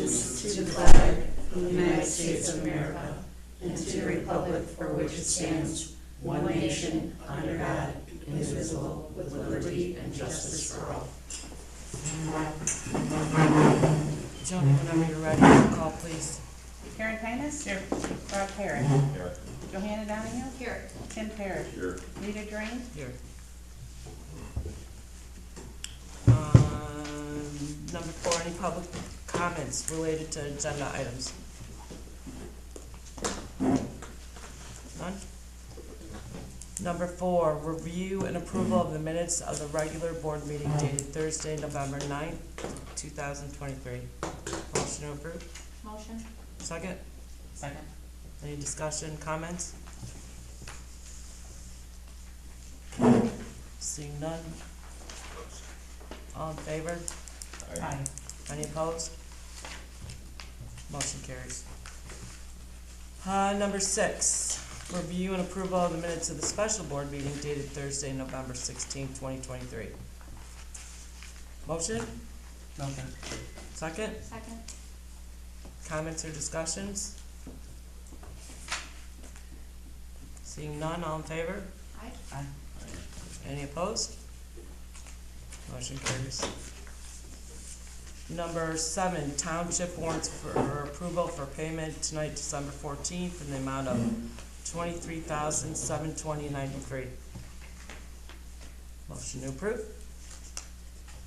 allegiance to the flag of the United States of America and to the republic for which it stands, one nation, under God, indivisible, with liberty and justice for all. Joni, whenever you're ready, roll call, please. Karen Kainis? Here. Rob Parrish? Here. Johanna Donahue? Here. Tim Parrish? Here. Rita Drain? Here. Number 4, any public comments related to agenda items? None? Number 4, review and approval of the minutes of the regular board meeting dated Thursday, November 9th, 2023. Motion to approve? Motion. Second? Second. Any discussion, comments? Seeing none. All in favor? Aye. Any opposed? Motion carries. Number 6, review and approval of the minutes of the special board meeting dated Thursday, November 16th, 2023. Motion? Motion. Second? Second. Comments or discussions? Seeing none, all in favor? Aye. Aye. Any opposed? Motion carries. Number 7, township warrants for approval for payment tonight, December 14th, in the amount of $23,720.93. Motion to approve.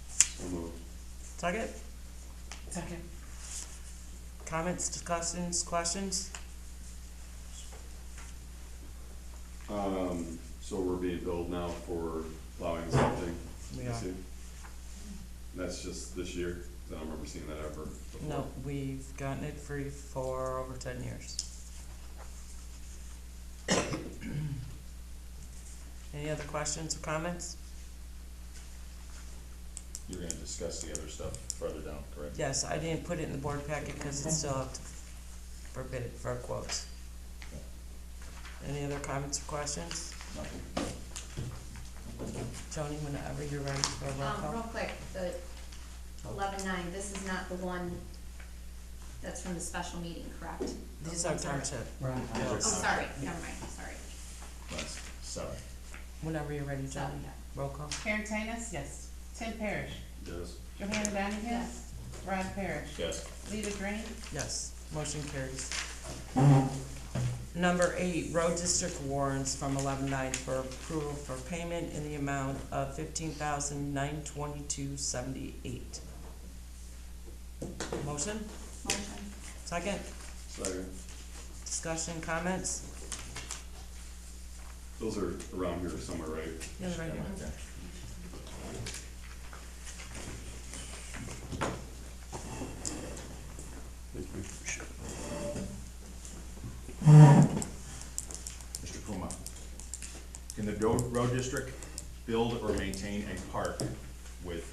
So moved. Second? Second. Comments, discussions, questions? So we're being billed now for plowing something? We are. That's just this year? I don't remember seeing that ever before. No, we've gotten it free for over 10 years. Any other questions or comments? You're gonna discuss the other stuff further down, correct? Yes, I didn't put it in the board packet because it's still up to for bid for quotes. Any other comments or questions? Nothing. Joni, whenever you're ready for a roll Real call. quick, the 11-9, this is not the one that's from the special meeting, correct? These are township. Right. Oh, sorry, never mind, sorry. That's 7. Whenever you're ready, So, Joni. yeah. Roll call. Karen Kainis? Yes. Tim Parrish? Yes. Johanna Donahue? Yes. Rob Parrish? Yes. Rita Drain? Yes, motion carries. Number 8, road district warrants from 11/9 for approval for payment in the amount of $15,922.78. Motion? Motion. Second? Second. Discussion, comments? Those are around here somewhere, right? Yeah, they're right here. Okay. Thank you. Mr. Puma, can the road district build or maintain a park with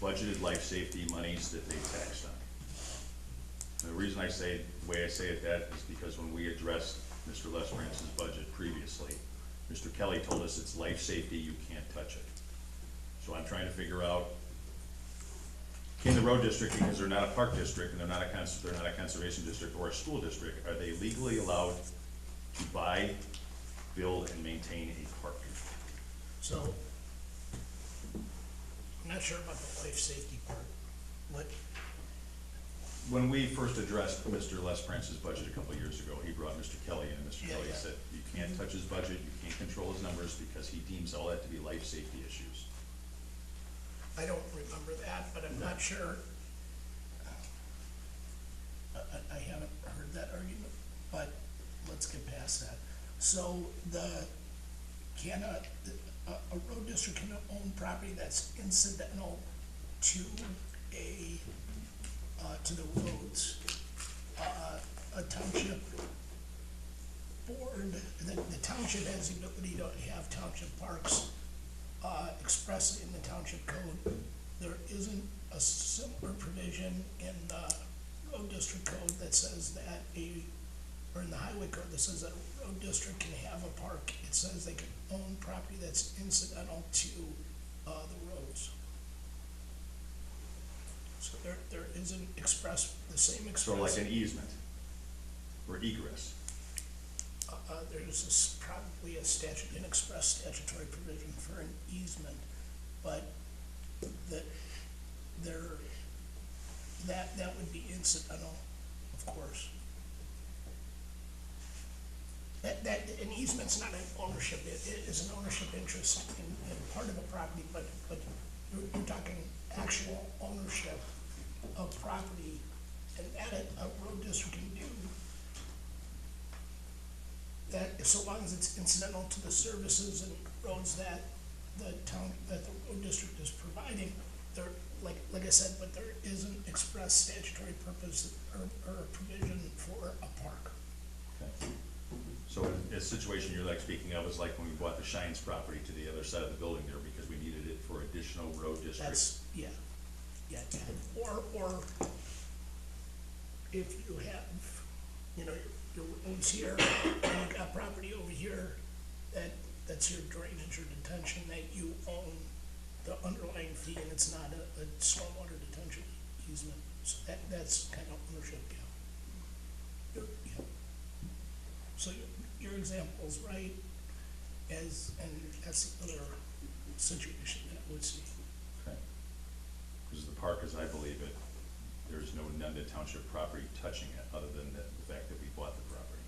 budgeted life safety monies that they taxed on? And the reason I say, the way I say it that is because when we addressed Mr. Lesbrance's budget previously, Mr. Kelly told us it's life safety, you can't touch it. So I'm trying to figure out, can the road district, because they're not a park district and they're not a conservation district or a school district, are they legally allowed to buy, build, and maintain a park? So, I'm not sure about the life safety part. What, When we first addressed Mr. Lesbrance's budget a couple of years ago, he brought Mr. Kelly in, and Mr. Kelly Yeah. said, you can't touch his budget, you can't control his numbers, because he deems all that to be life safety issues. I don't remember that, but I'm not sure. I haven't heard that argument, but let's get past that. So can a road district can own property that's incidental to to the roads. A township board, the township has the ability to have township parks expressly in the township code. There isn't a similar provision in the road district code that says that or in the highway code that says that a road district can have a park. It says they can own property that's incidental to the roads. So there isn't the same express. So like an easement or egress. There's probably an express statutory provision for an easement, but that would be incidental, of course. An easement's not an ownership, it is an ownership interest in part of a property, but you're talking actual ownership of property, and that a road district can do. That, so long as it's incidental to the services and roads that the road district is providing, there, like I said, but there isn't express statutory purpose or provision for a park. Okay. So a situation you're like speaking of is like when we bought the Shines property to the other side of the building there because we needed it for additional road district. That's, yeah. Or if you have, your roads here, and you've got property over here, that's your drainage or detention, that you own the underlying fee, and it's not a stormwater detention easement, so that's kind of ownership, yeah. So your example is right, and that's the other situation that I would see. Okay. Because the park, as I believe it, there's no Nunda Township property touching it, other than the fact that we bought the property.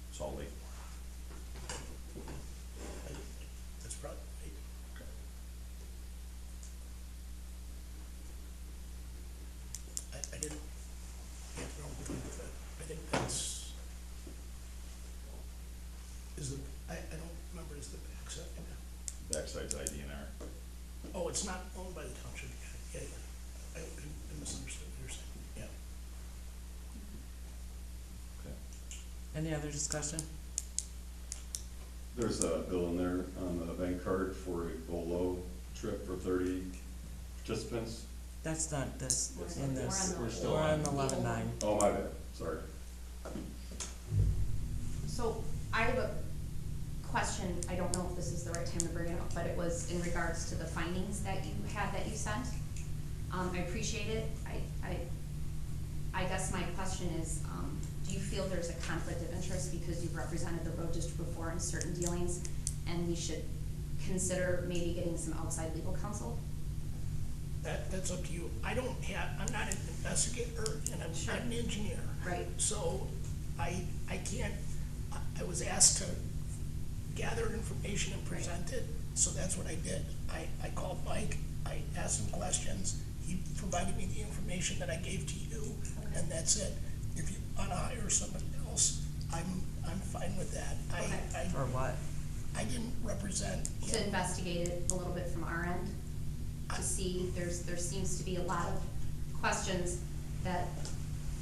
It's all lake. That's probably right. Okay. I didn't, I think that's, I don't remember, is the backside? Backside's IDNR. Oh, it's not owned by the township, yeah. I misunderstood what you're saying, yeah. Okay. Any other discussion? There's a bill in there on the bank card for a Bolo trip for 30 participants. That's not this, in this. We're still We're on on. 11-9. Oh, my bad, sorry. So I have a question, I don't know if this is the right time to bring it up, but it was in regards to the findings that you had that you sent. I appreciate it. I guess my question is, do you feel there's a conflict of interest because you've represented the road district before in certain dealings, and we should consider maybe getting some outside legal counsel? That's up to you. I'm not an investigator, and I'm Sure. not an engineer. Right. So I can't, I was asked to gather information and present it, so that's what I did. I called Mike, I asked him questions, he provided me the information that I gave to you, and that's it. If you wanna hire somebody else, I'm fine with that. Okay. Or what? I didn't represent To him. investigate it a little bit from our end, to see, there seems to be a lot of questions that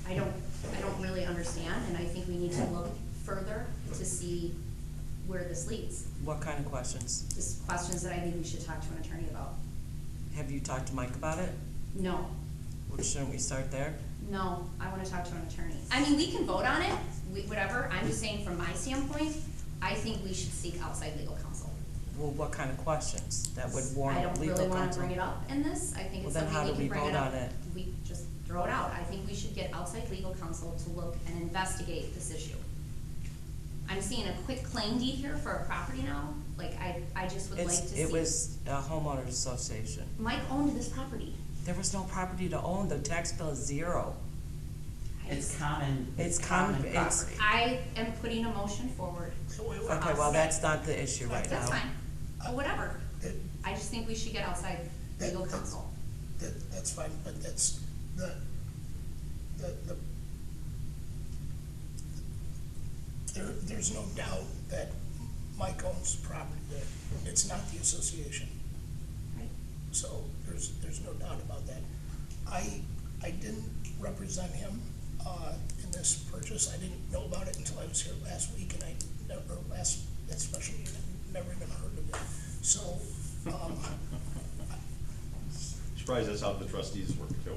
I don't really understand, and I think we need to look further to see where this leads. What kind of questions? Just questions that I think we should talk to an attorney about. Have you talked to Mike about it? No, Well, shouldn't we start there? no, I wanna talk to an attorney. I mean, we can vote on it, whatever, I'm just saying from my standpoint, I think we should seek outside legal counsel. Well, what kind of questions that would I warrant don't legal really counsel? wanna bring it up in this, I think Well, it's then how something do we we can bring it vote up. on it? We just throw it out, I think we should get outside legal counsel to look and investigate this issue. I'm seeing a quick claim deed here for a property now, like, I just would like to see. It was a homeowners association. Mike owned this property. There was no property to own, the tax bill is zero. It's common, It's it's common- common it's- property. I am putting a motion forward. Okay, well, that's not the issue right now. That's fine, or whatever. That- I just think we should get outside legal That's- counsel. That's fine, but that's, there's no doubt that Mike owns property there. It's not the association. Right. So there's no doubt about that. I didn't represent him, in this purchase. I didn't know about it until I was here last week, and that special meeting, I never even heard of it. So, Surprised that's how the trustees work too.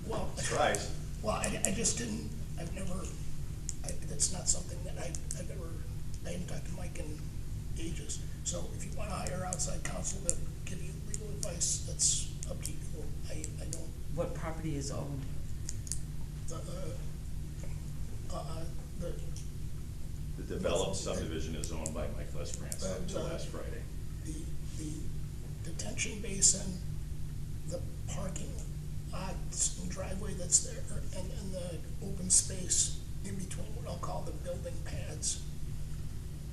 well. Surprise. Well, I just didn't, that's not something that I haven't talked to Mike in ages. So if you wanna hire outside counsel to give you legal advice, that's up to you. I don't, What property is owned? the, the, The developed subdivision is owned by Mike Lesbrance up until last Friday. the detention basin, the parking lots and driveway that's there, and the open space in between what I'll call the building pads.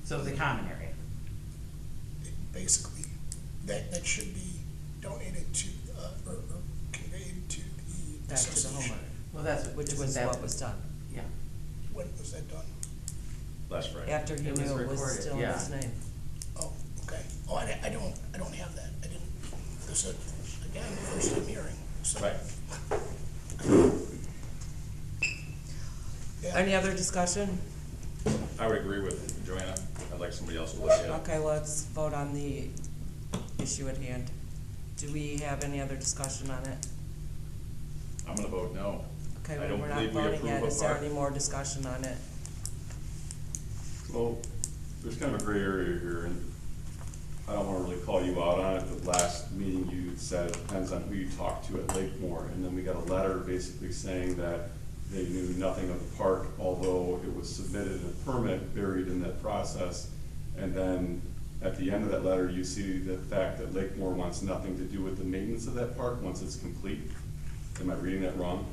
So the common area. Basically, that should be donated to, or conveyed to the Back to the association. homeowner, Well, that's which was was that. what was done. Yeah. When was that done? Last Friday. After he It was knew it was recorded, still in yeah. his name. Oh, okay. Oh, I don't have that. I didn't, this is, again, first time hearing, so. Right. Yeah. Any other discussion? I would agree with Joanna. I'd like somebody else to look at it. Okay, let's vote on the issue at hand. Do we have any other discussion on it? I'm gonna vote no. Okay, I well, don't we're not believe we voting approve yet. a Is there park. any more discussion on it? Well, there's kind of a gray area here, and I don't wanna really call you out on it, but last meeting you said it depends on who you talk to at Lakemore, and then we got a letter basically saying that they knew nothing of the park, although it was submitted in a permit buried in that process. And then at the end of that letter, you see the fact that Lakemore wants nothing to do with the maintenance of that park once it's complete. Am I reading that wrong?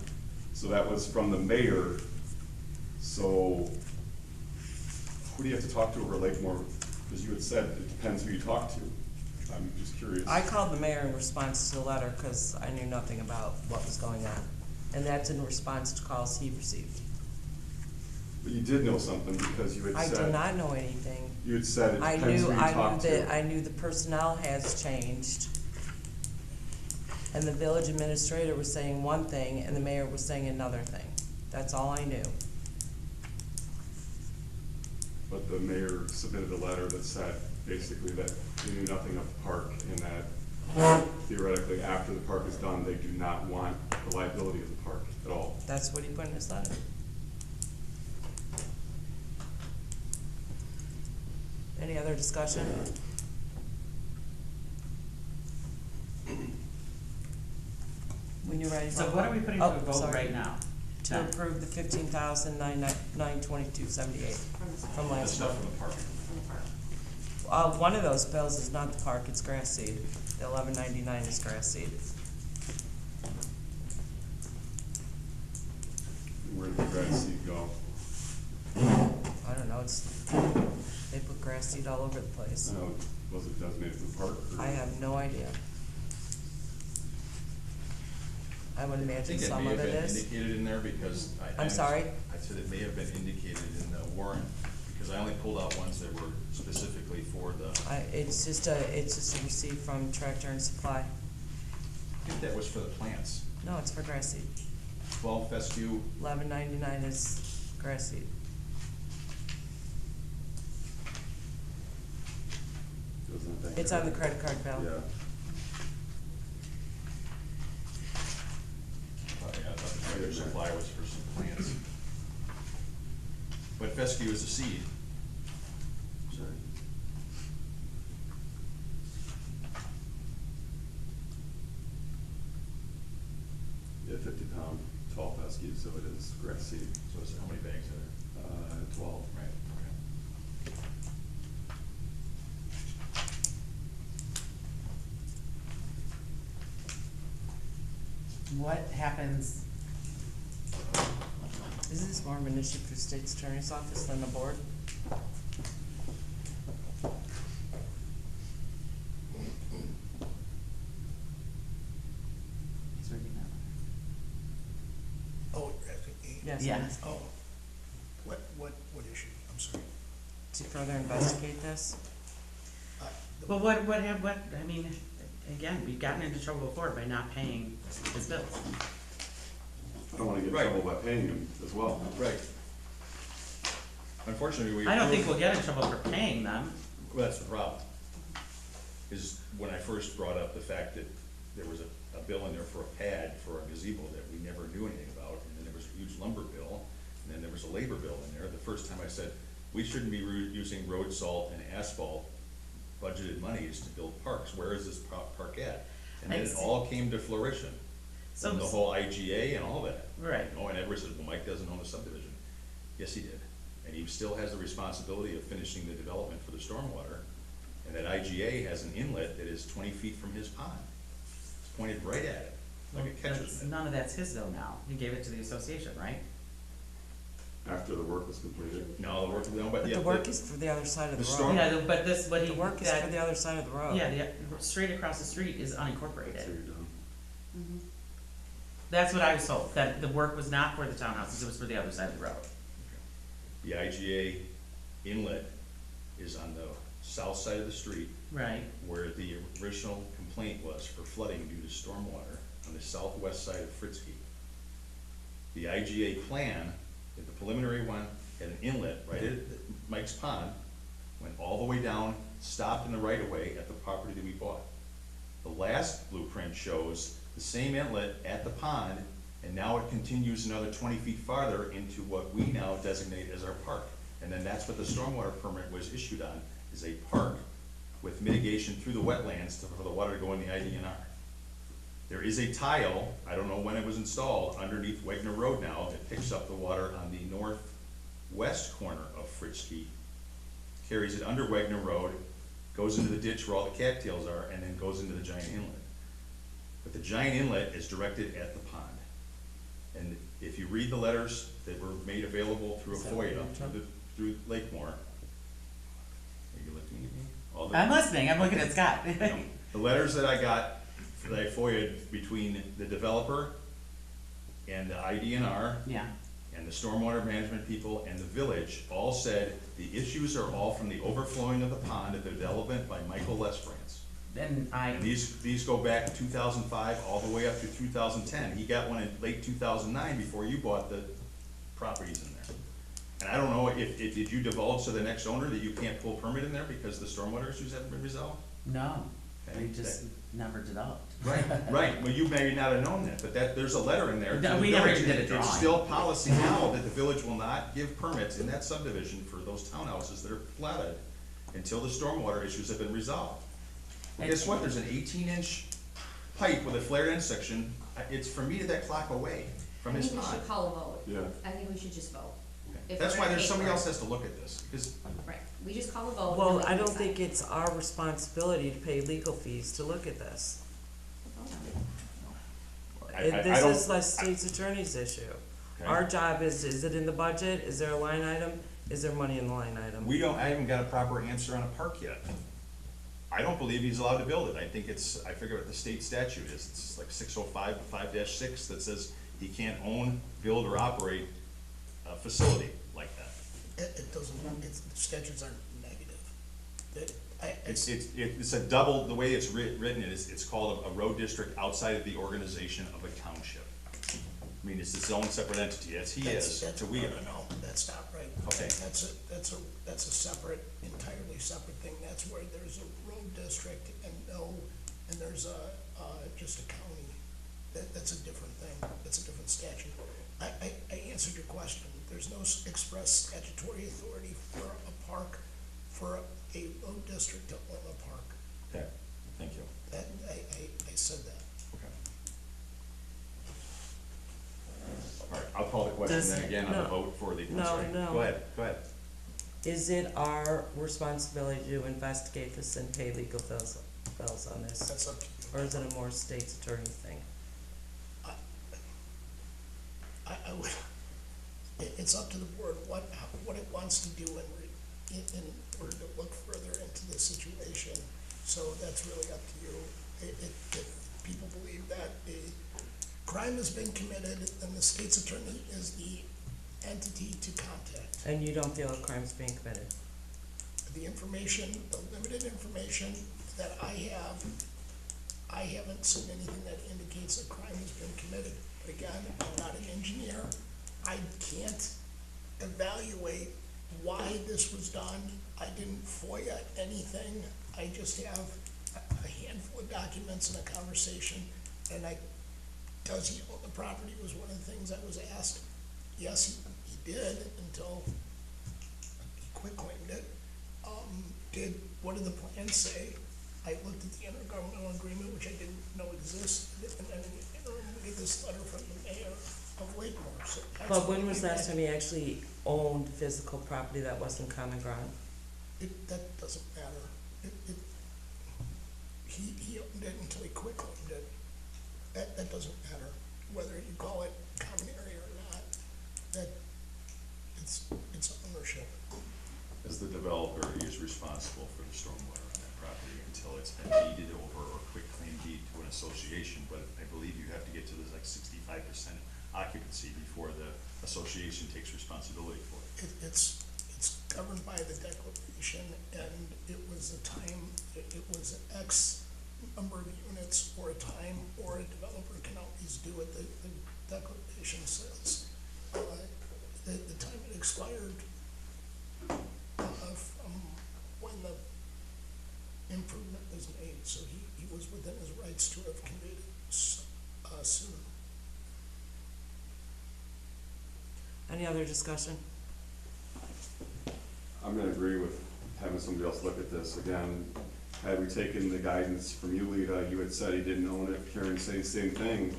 So that was from the mayor. So who do you have to talk to over Lakemore? Because you had said it depends who you talk to. I'm just curious. I called the mayor in response to the letter because I knew nothing about what was going on. And that's in response to calls he received. But you did know something because you had I said. did not know anything. You had said it I depends who knew, you talk to. I knew the personnel has changed. And the village administrator was saying one thing and the mayor was saying another thing. That's all I knew. But the mayor submitted a letter that said basically that he knew nothing of the park and that theoretically after the park is done, they do not want the liability of the park at all. That's what he put in his letter. Any other discussion? When you're ready. So what are we putting to Oh, a vote sorry. right now? To No. approve the 15,922.78 from The last stuff month. from the park. One of those bills is not the park, it's grass seed. The 11.99 is grass seed. Where did the grass seed go? I don't know, they put grass seed all over the place. No, was it designated for the park? Or- I have no idea. I would I imagine think it some may of have it been is. indicated in there because I. I'm sorry? I said it may have been indicated in the warrant, because I only pulled out ones that were specifically for the, It's just a receipt from Tractor and Supply. I think that was for the plants. No, it's for grass seed. 12 fescue, 11.99 is grass seed. Wasn't that It's on the credit card bill. Yeah. I thought the tractor supply was for some plants. But fescue is a seed. Sorry. Yeah, 50-pound tall fescue, so it is grass seed. So it's, how many bags are there? 12. Right, okay. What happens, Isn't this more of an issue for the state's attorney's office than the board? he's reading that Oh, you're asking me? Yes. Yes. Oh, what issue? I'm sorry. To further investigate this? Well, I mean, again, we've gotten into trouble before by not paying his bills. I don't want to get in Right. trouble by paying him as well. Right. Unfortunately, we. I don't think approved- we'll get in trouble for paying them. Well, that's the problem. Is when I first brought up the fact that there was a bill in there for a pad for a gazebo that we never knew anything about, and then there was a huge lumber bill, and then there was a labor bill in there. The first time I said, we shouldn't be using road salt and asphalt budgeted monies to build parks. Where is this park at? And then I it see. all came to fruition, So, from the whole IGA and all that. right, Oh, and everybody says, well, Mike doesn't own the subdivision. Yes, he did. And he still has the responsibility of finishing the development for the stormwater. And that IGA has an inlet that is 20 feet from his pond. It's pointed right at it, like a catcher's mitt. none of that's his though now, he gave it to the association, right? After the work was completed. No, the work, no, but But yeah. the work is for the other side of the the storm- road. Yeah, but this, what he, The work is for the other side of the road. yeah, the, straight across the street is So unincorporated. you're done. That's what I was told, that the work was not for the townhouses, it was for the other side of the road. The IGA inlet is on the south side of the street, Right, where the original complaint was for flooding due to stormwater on the southwest side of Fritzkey. The IGA plan, the preliminary one, had an inlet right at Mike's Pond, went all the way down, stopped in the right of way at the property that we bought. The last blueprint shows the same inlet at the pond, and now it continues another 20 feet farther into what we now designate as our park. And then that's what the stormwater permit was issued on, is a park with mitigation through the wetlands for the water to go in the IDNR. There is a tile, I don't know when it was installed, underneath Wagner Road now, that picks up the water on the northwest corner of Fritzkey, carries it under Wagner Road, goes into the ditch where all the cattails are, and then goes into the giant inlet. But the giant inlet is directed at the pond. And if you read the letters that were made available through a Is that what FOIA, you're talking- through Lakemore, are you looking at me? All the- I'm listening, I'm looking at Scott. No. The letters that I got, that I FOIA'd between the developer and the IDNR Yeah, and the stormwater management people and the village all said the issues are all from the overflowing of the pond of the development by Michael Lesbrance. then And these go back to 2005 all the way up to 2010. He got one in late 2009 before you bought the properties in there. And I don't know if did you divulge to the next owner that you can't pull permit in there because the stormwater issues haven't been resolved? no, Okay. we just never developed. Right, well, you may not have known that, but there's a letter in there. to No, the we never village. even did a It's drawing. still policy now that the village will not give permits in that subdivision for those townhouses that are platted until the stormwater issues have been resolved. And guess what, there's an 18-inch pipe with a flared end section, it's from me to that clock away from I his think we pond. should call a vote. Yeah. I think we should just vote. Okay. If That's we're why gonna there's pay somebody for else it. has to look at this, because Right, we just call a vote. and Well, then I we don't decide. think it's our responsibility to pay legal fees to look at this. Vote on it. I This don't- is the state's attorney's issue. Okay. Our job is it in the budget? Is there a line item? Is there money in the line item? I haven't got a proper answer on a park yet. I don't believe he's allowed to build it. I think I forget what the state statute is. It's like 605-5-6 that says he can't own, build, or operate a facility like that. It doesn't, the statutes aren't negative. It's a double, the way it's written is, it's called a road district outside of the organization of a township. I mean, it's its own separate entity, as he is to we are. No, that's not right. Okay. That's a separate, entirely separate thing. That's where there's a road district and there's just a county. That's a different thing. That's a different statute. I answered your question. There's no express statutory authority for a park, for a road district to own a park. Okay, thank you. I said that. Okay. All right, I'll call the question Does- then again on the no. vote for the, I'm No, sorry. no. Go ahead. Is it our responsibility to investigate this and pay legal bills on this? That's up to you. Or is it a more state's attorney thing? I would, it's up to the board what it wants to do in order to look further into the situation. So that's really up to you. If people believe that a crime has been committed, then the state's attorney is the entity to contact. And you don't feel a crime's being committed? The information, the limited information that I haven't seen anything that indicates a crime has been committed. But again, I'm not an engineer. I can't evaluate why this was done. I didn't FOIA anything. I just have a handful of documents and a conversation. And does he own the property was one of the things I was asked. Yes, he did until he quit claimed it. What did the plan say? I looked at the intergovernmental agreement, which I didn't know existed, and then in the interim, we get this letter from the mayor of Lakemore, so that's. But when was the last time he actually owned physical property that wasn't common ground? That doesn't matter. He owned it until he quit owned it. That doesn't matter, whether you call it common area or not, that, it's ownership. As the developer, he is responsible for the stormwater on that property until it's been deeded over or quick claim deed to an association, but I believe you have to get to this like 65% occupancy before the association takes responsibility for it. It's governed by the declaration, and it was a time, it was X number of units or a time, or a developer can always do what the declaration says. The time it expired, from when the improvement was made, so he was within his rights to have conveyed it sooner. Any other discussion? I'm gonna agree with having somebody else look at this. Again, had we taken the guidance from you, Lita, you had said he didn't own it. Karen saying the same thing.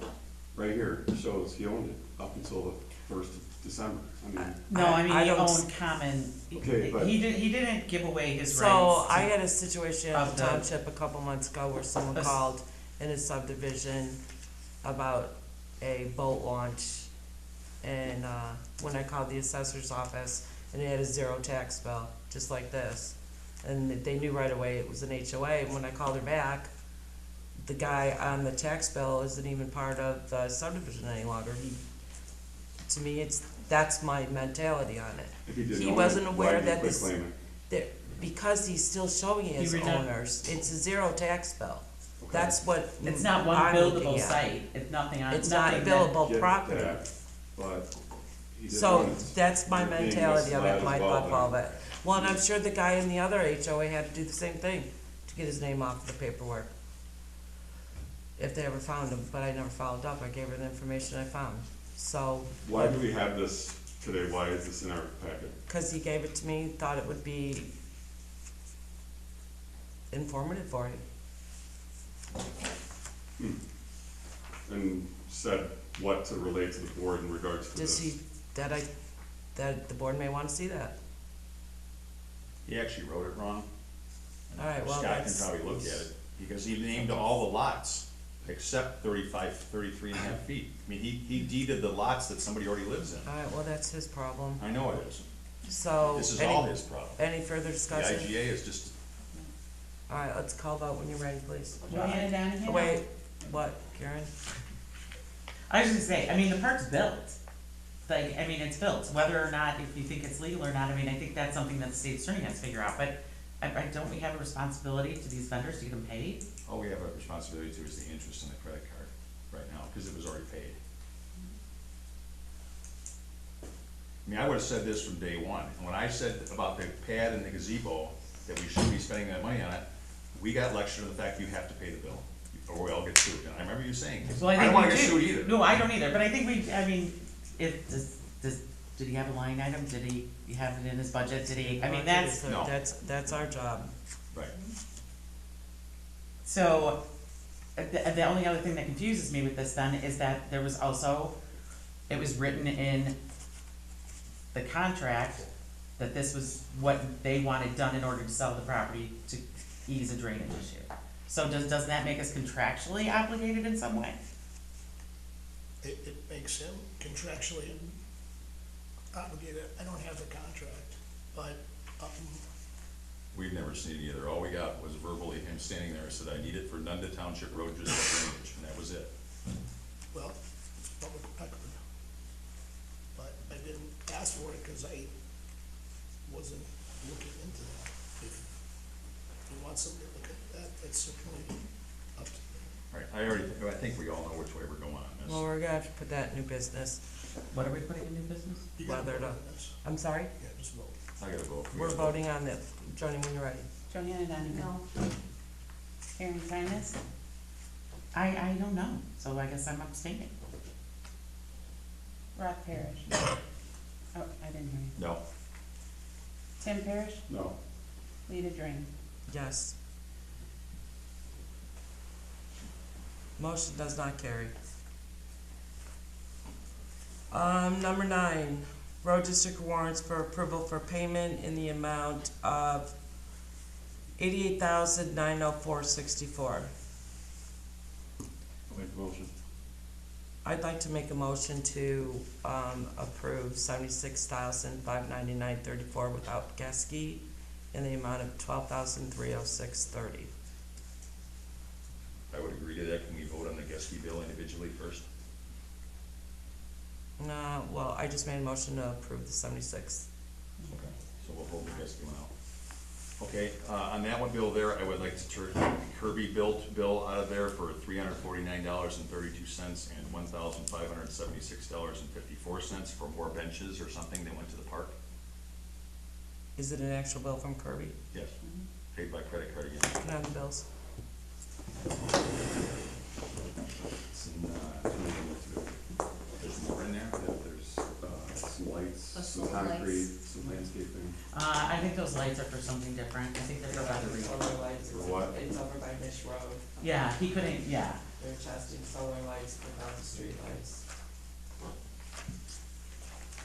Right here shows he owned it up until the 1st of December. I mean, No, I mean, I he don't owned common, Okay, but- he didn't give away his rights. So to- I had a situation at of the the- township a couple months ago where someone Us- called in a subdivision about a boat launch. And, when I called the assessor's office, and they had a 0 tax bill, just like this. And they knew right away it was an HOA, and when I called her back, the guy on the tax bill isn't even part of the subdivision any longer. To me, that's my mentality on it. if he didn't He own wasn't it, aware why did he that quit this, claiming? because he's still showing his He reneg- owners, it's a 0 tax bill. Okay. That's what It's not one I'm looking buildable at. site, it's nothing on, It's not a nothing that- billable Get property. that, but he didn't So own it. that's my You're being mentality of misled it, as my well thought then. of all of it. Well, and I'm sure the guy in the other HOA had to do the same thing to get his name off the paperwork. If they ever found him, but I never followed up, I gave her the information I found. So, Why do we have this today? Why is this in our packet? cause he gave it to me, thought it would be informative for him. And said what to relate to the board in regards to Does this? he, that the board may wanna see that. He actually wrote it wrong. All right, well, Scott can that's- probably look at it, because he named all the lots except 33 and a half feet. I mean, he deeded the lots that somebody already lives in. Alright, well, that's his problem. I know it is. So, This is all any, his problem. any further The discussion? IGA is just, Alright, let's call vote when you're ready, please. Joanna Donahue? Wait, what, Karen? I was gonna say, I mean, the park's built. Like, I mean, it's built, whether or not, if you think it's legal or not, I mean, I think that's something that the state attorney has to figure out, but don't we have a responsibility to these vendors to get them paid? all we have a responsibility to is the interest on the credit card right now, because it was already paid. I mean, I would've said this from day one, and when I said about the pad and the gazebo, that we shouldn't be spending that money on it, we got lectured on the fact you have to pay the bill, or we all get sued, and I remember you saying, Well, I think don't wanna we get do. sued either. No, I don't either, but I think I mean, did he have a line item? Did he have it in his budget? Did he, I mean, that's, No. That's our job. Right. so, the only other thing that confuses me with this then is that there was also, it was written in the contract that this was what they wanted done in order to sell the property to ease a drainage issue. So doesn't that make us contractually obligated in some way? It makes him contractually obligated. I don't have the contract, but, We've never seen it either, all we got was verbally him standing there and said, I need it for Nunda Township Road District drainage, and that was it. well, public record. But I didn't ask for it because I wasn't looking into that. If you want somebody to look at that, that's certainly up to me. Right, I think we all know which way we're going on this. Well, we're gonna have to put that in new business. What are we putting in new business? You gotta Whether vote to- on this. I'm sorry? Yeah, just vote. I gotta vote. We're voting on it. Joni, when you're ready. Joanna Donahue. No. Karen Simus. I don't know, so I guess I'm abstaining. Rob Parrish. Oh, I didn't hear you. No, Tim Parrish. No. Lita Drain. Yes. Motion does not carry. Number 9, road district warrants for approval for payment in the amount of $88,904.64. Make a motion. I'd like to make a motion to approve $76,599.34 without Geske in the amount of $12,306.30. I would agree to that. Can we vote on the Geske bill individually first? No, well, I just made a motion to approve the 76. Okay, so we'll hold the Geske one out. Okay, on that one bill there, I would like to turn Kirby bill out of there for $349.32 and $1,576.54 for more benches or something that went to the park. Is it an actual bill from Kirby? Yes, paid by credit card again. Can I have the bills? It's not, There's more in there? yeah, there's, some lights, A some solar concrete, lights. some landscaping. I think those lights are for something different. I think they're for battery. Solar lights. For what? It's over by Nish Road. Yeah, he couldn't, yeah. They're testing solar lights without the street lights.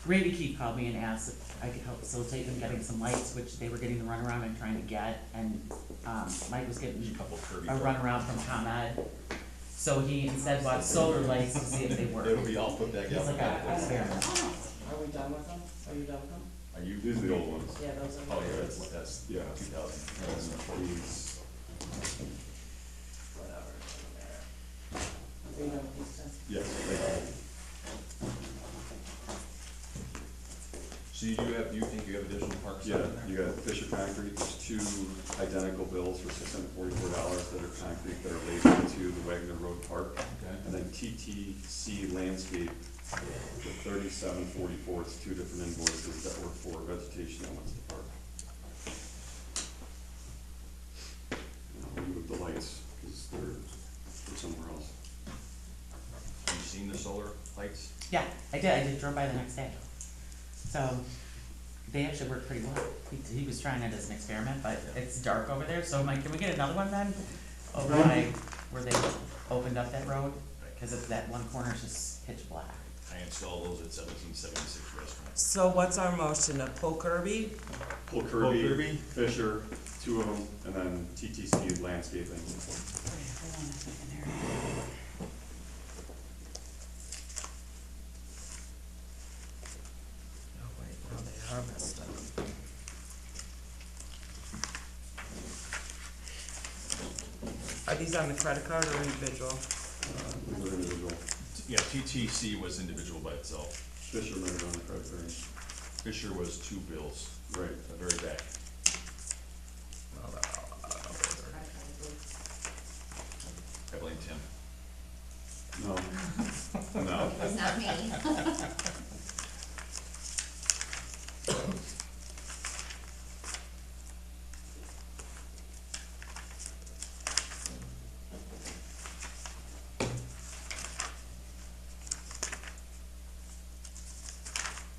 Randy Keith called me and asked if I could help facilitate them getting some lights, which they were getting the runaround and trying to get, and, Mike was getting There's a couple Kirby. a runaround from ComEd. So he instead bought solar lights to see if they work. It'll be all put back It's out. like an experiment. Are we done with them? Are you done with them? Are you? These are the old ones. Yeah, those are. Oh, yeah, that's Yeah. 2000. And these, Whatever. Are you done with these tests? yes, So do you think you have additional parks yeah, in there? you got Fisher Concrete, there's 2 identical bills for $644 that are concrete that are laid into the Wagner Road Park. Okay. And then TTC Landscape for $37.44, it's 2 different invoices that were for vegetation that went to the park. We moved the lights, because they're somewhere else. Have you seen the solar lights? Yeah, I did drove by the next day. So, they actually work pretty well. He was trying it as an experiment, but it's dark over there, so I'm like, can we get another one then? Over by where they opened up that road, cause it's that one corner is just pitch black. I installed those at 1776 restaurant. So what's our motion, to pull Kirby? Pull Pull Kirby, Kirby. Fisher, 2 of them, and then TTC Landscaping. Hold on a second here. Oh, wait, no, they are messed up. Are these on the credit card or individual? These are individual. Yeah, TTC was individual by itself. Fisher might have done the credit card. Fisher was 2 bills, Right. the very back. Oh, they're all out of order. I blame Tim. No. No. It's not me.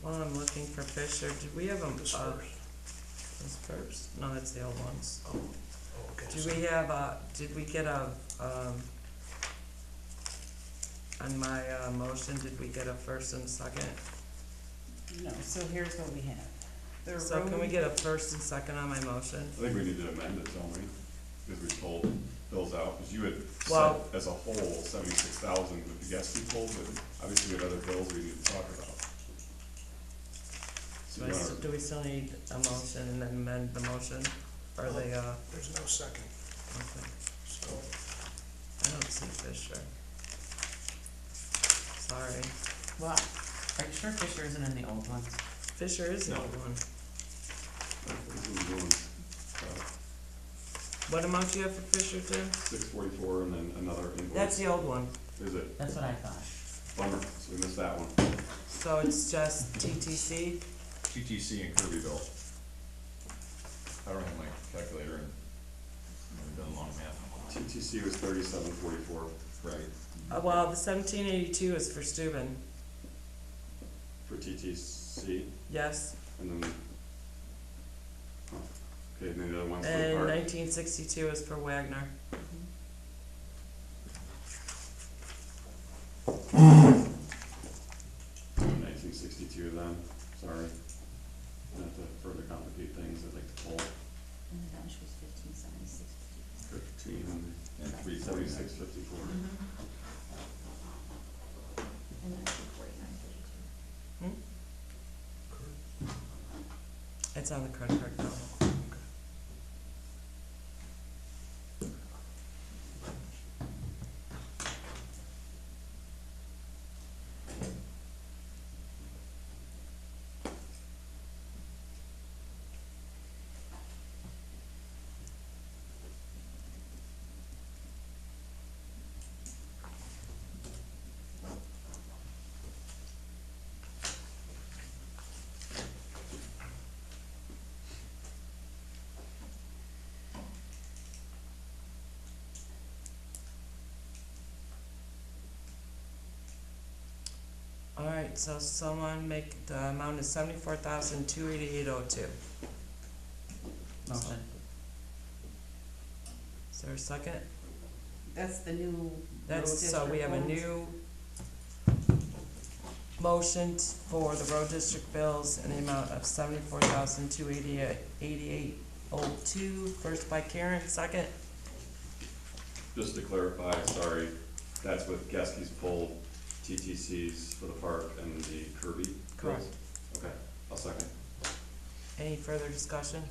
While I'm looking for Fisher, did we have them, This this first? No, that's the old ones. Oh, okay. Do we have did we get a, on my, motion, did we get a first and second? No, so here's what we have. The So can we road- get a first and second on my motion? I think we need to amend it, don't we? Because we pulled bills out, because you had said Well- as a whole 76,000 with the guest we pulled, but obviously we have other bills we need to talk about. So you wanna- Do we still need a motion and then amend the motion? Or they, There's no second, okay. so, I don't see Fisher. Sorry. Well, are you sure Fisher isn't in the old ones? Fisher is the No. old one. This is doing, What amount do you have for Fisher too? 644 and then another invoice. That's the old one. Is it? That's what I thought. Bummer, so we missed that one. So it's just TTC? TTC and Kirby bill. I don't have my calculator and I've done long math. TTC was 3744 Right. Well, the 1782 is for Steuben, for TTC, yes. and then, oh, okay, and then the other one's for the And park. 1962 is for Wagner. 1962 then, sorry. Not to further complicate things, I'd like to pull And the Dutch was 1576. 15 And 376, 54. And then 49, 32. It's on the credit card now. All right, so someone make the amount of 74,288.02. Motion. Is there a second? That's the new That's, road so we district have a ones. new motion for the road district bills in the amount of 74,288.82. First by Karen, second. Just to clarify, sorry, that's with Geske pulled TTCs for the park and the Kirby? Correct. Okay, I'll second. Any further discussion?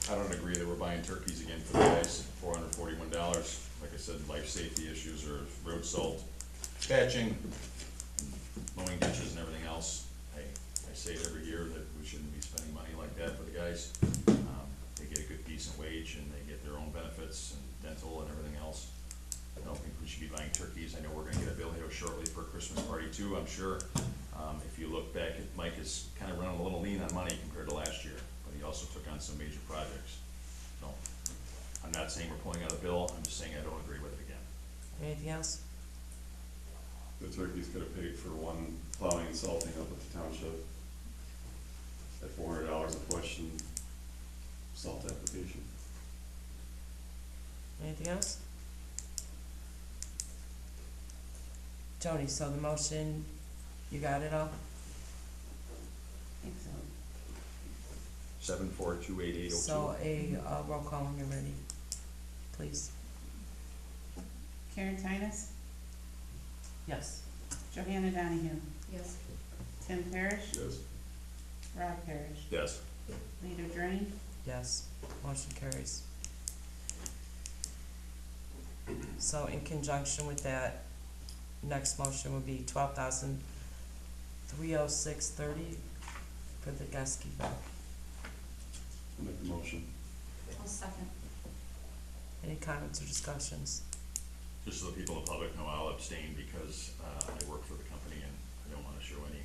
I don't agree that we're buying turkeys again for the guys, $441. Like I said, life safety issues or road salt, patching, mowing ditches and everything else. I say it every year that we shouldn't be spending money like that for the guys. They get a good decent wage and they get their own benefits and dental and everything else. I don't think we should be buying turkeys. I know we're gonna get a bill here shortly for a Christmas party too, I'm sure. If you look back at Mike is kind of running a little lean on money compared to last year, but he also took on some major projects. So, I'm not saying we're pulling out a bill, I'm just saying I don't agree with it again. Anything else? The turkeys could have paid for one plowing and salting up at the township at $400 a push and salt application. Anything else? Tony, so the motion, you got it all? I think so. 742880. So a roll call when you're ready, please. Karen Tinus, Yes. Johanna Donahue, Yes. Tim Parrish, Yes. Rob Parrish, Yes. Rita Drain, Yes, motion carries. So in conjunction with that, next motion would be 12,306.30 for the Geske bill. I'll make the motion. I'll second. Any comments or discussions? Just so the people in the public know, I'll abstain because I work for the company and I don't wanna show any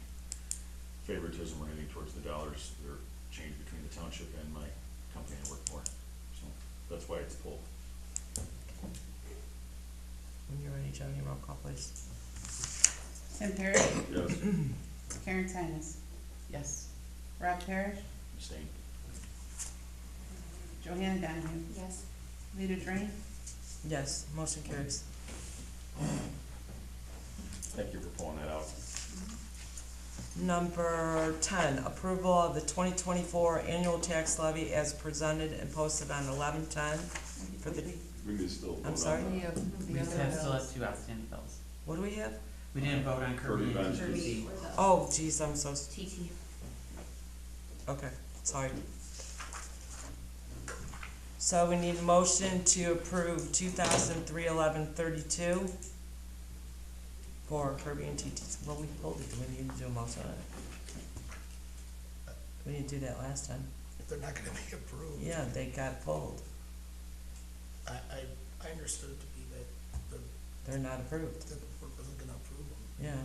favoritism or anything towards the dollars that are changed between the township and my company I work for. So that's why it's pulled. When you're ready, Joni, roll call please. Tim Parrish, Yes. Karen Tinus, Yes. Rob Parrish, Abstain. Johanna Donahue, Yes. Rita Drain, Yes, motion carries. Thank you for pulling that out. Number 10, approval of the 2024 annual tax levy as presented and posted on 11/10 for the, We can still vote I'm on sorry? that. We still have two outstanding bills. what do we have? We didn't vote on Kirby Kirby and benches. TTC. Or the Oh, geez, I'm so, TT. okay, sorry. So we need a motion to approve 2,311.32 for Kirby and TT. Well, we pulled it, do we need to do a motion on it? We didn't do that last time. If they're not gonna be approved. Yeah, they got pulled. I understood it to be that They're not approved. the board wasn't gonna approve them. Yeah,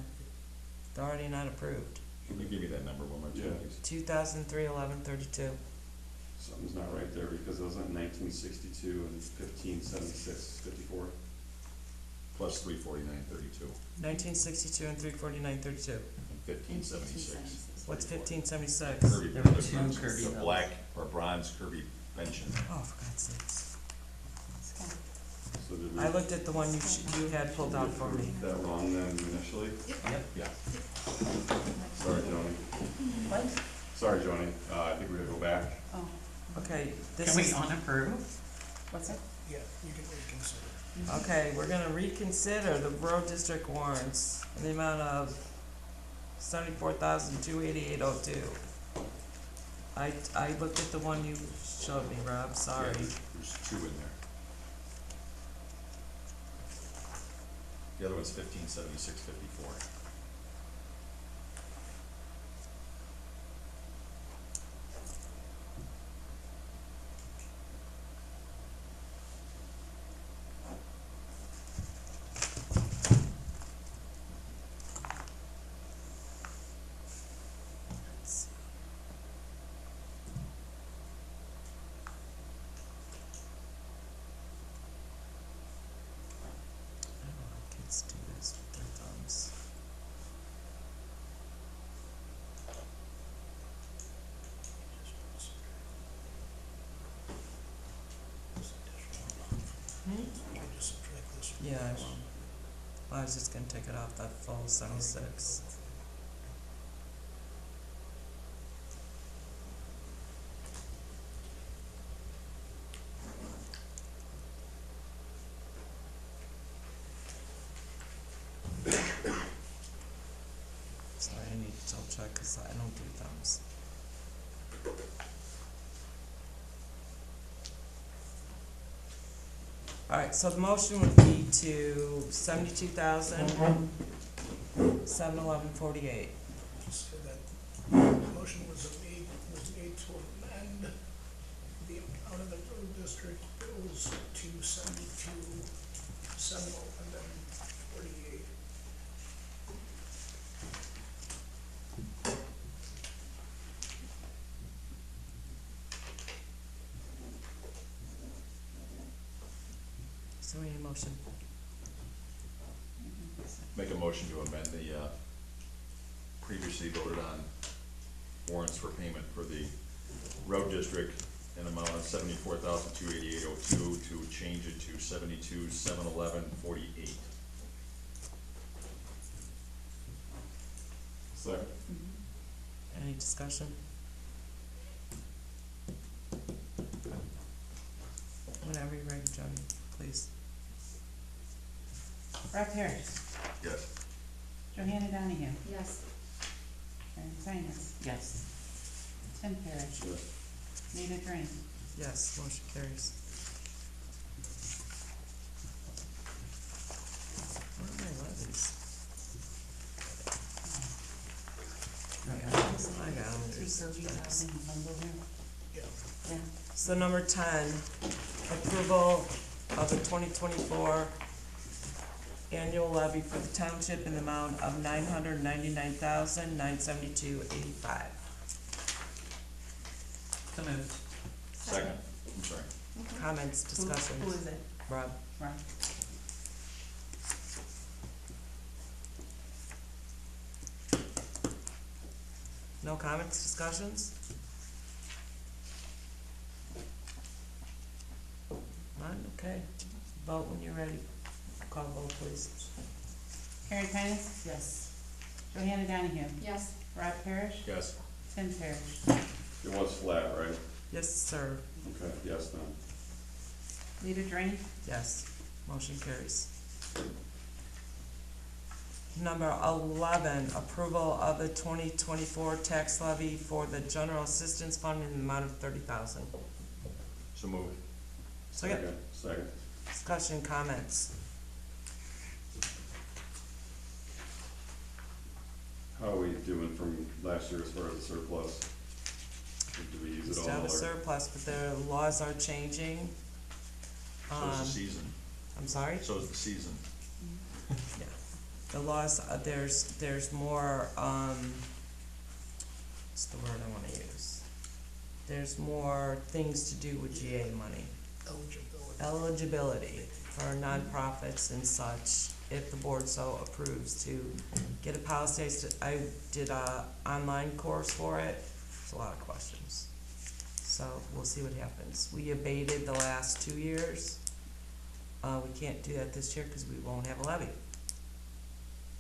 they're already not approved. Can you give me that number one more Yeah. time, please? 2,311.32. Something's not right there because it was in 1962 and 1576, 54. Plus 349.32 1962 and 349.32. and 1576. What's 1576? Kirby There were benches, two Kirby the bills. black or bronze Kirby pension. Oh, for God's sakes. So did we? I looked at the one you had pulled out for me. That wrong then initially? Yep. Yeah. Sorry, Joni. What? Sorry, Joni. I think we gotta go back. Oh, Okay, this Can we is, unapprove? what's that? Yeah, you can reconsider. okay, we're gonna reconsider the road district warrants in the amount of 74,288.02. I looked at the one you showed me, Rob, sorry. Yeah, there's two in there. The other one's 1576.54. I don't know how kids do this with their thumbs. You can just subtract this. Yeah, I will. I was just gonna take it off that full 76. Sorry, I need to double check because I don't do thumbs. Alright, so the motion would be to 72,711.48. So that motion was made to amend the amount of the road district bills to 72,711.48. So we need a motion. Make a motion to amend the, previously voted on warrants for payment for the road district in amount of 74,288.02 to change it to 72,711.48. Second. Any discussion? Whenever you're ready, Johnny, please. Rob Parrish, Yes. Johanna Donahue, Yes. Karen Sinus, yes. Tim Parrish, Yes. Nina Drain, Yes, motion carries. Where are my levies? I got them, there's six. Yeah. Yeah. So number 10, approval of the 2024 annual levy for the township in the amount of $999,972.85. So moved. Second, I'm sorry. Comments, discussions? Who is it? Rob? Rob. No comments, discussions? None, okay. Vote when you're ready. Call vote, please. Karen Sinus, yes. Johanna Donahue, Yes. Rob Parrish, Yes. Tim Parrish, It was flat, right? Yes, sir. Okay, yes then. Nina Drain, Yes. Motion carries. Number 11, approval of the 2024 tax levy for the general assistance fund in the amount of $30,000. So moved. Second. Second. Discussion, comments? How are we doing from last year as far as the surplus? Do we use We it still all? have a or- surplus, but the laws are changing. So is the season. I'm sorry? So is the season. Yeah. The laws, there's more, what's the word I wanna use? There's more things to do with GA money. Eligibility for nonprofits and such, if the board so approves to get a policy. I did a online course for it, it's a lot of questions. So we'll see what happens. We abated the last 2 years, We can't do that this year because we won't have a levy.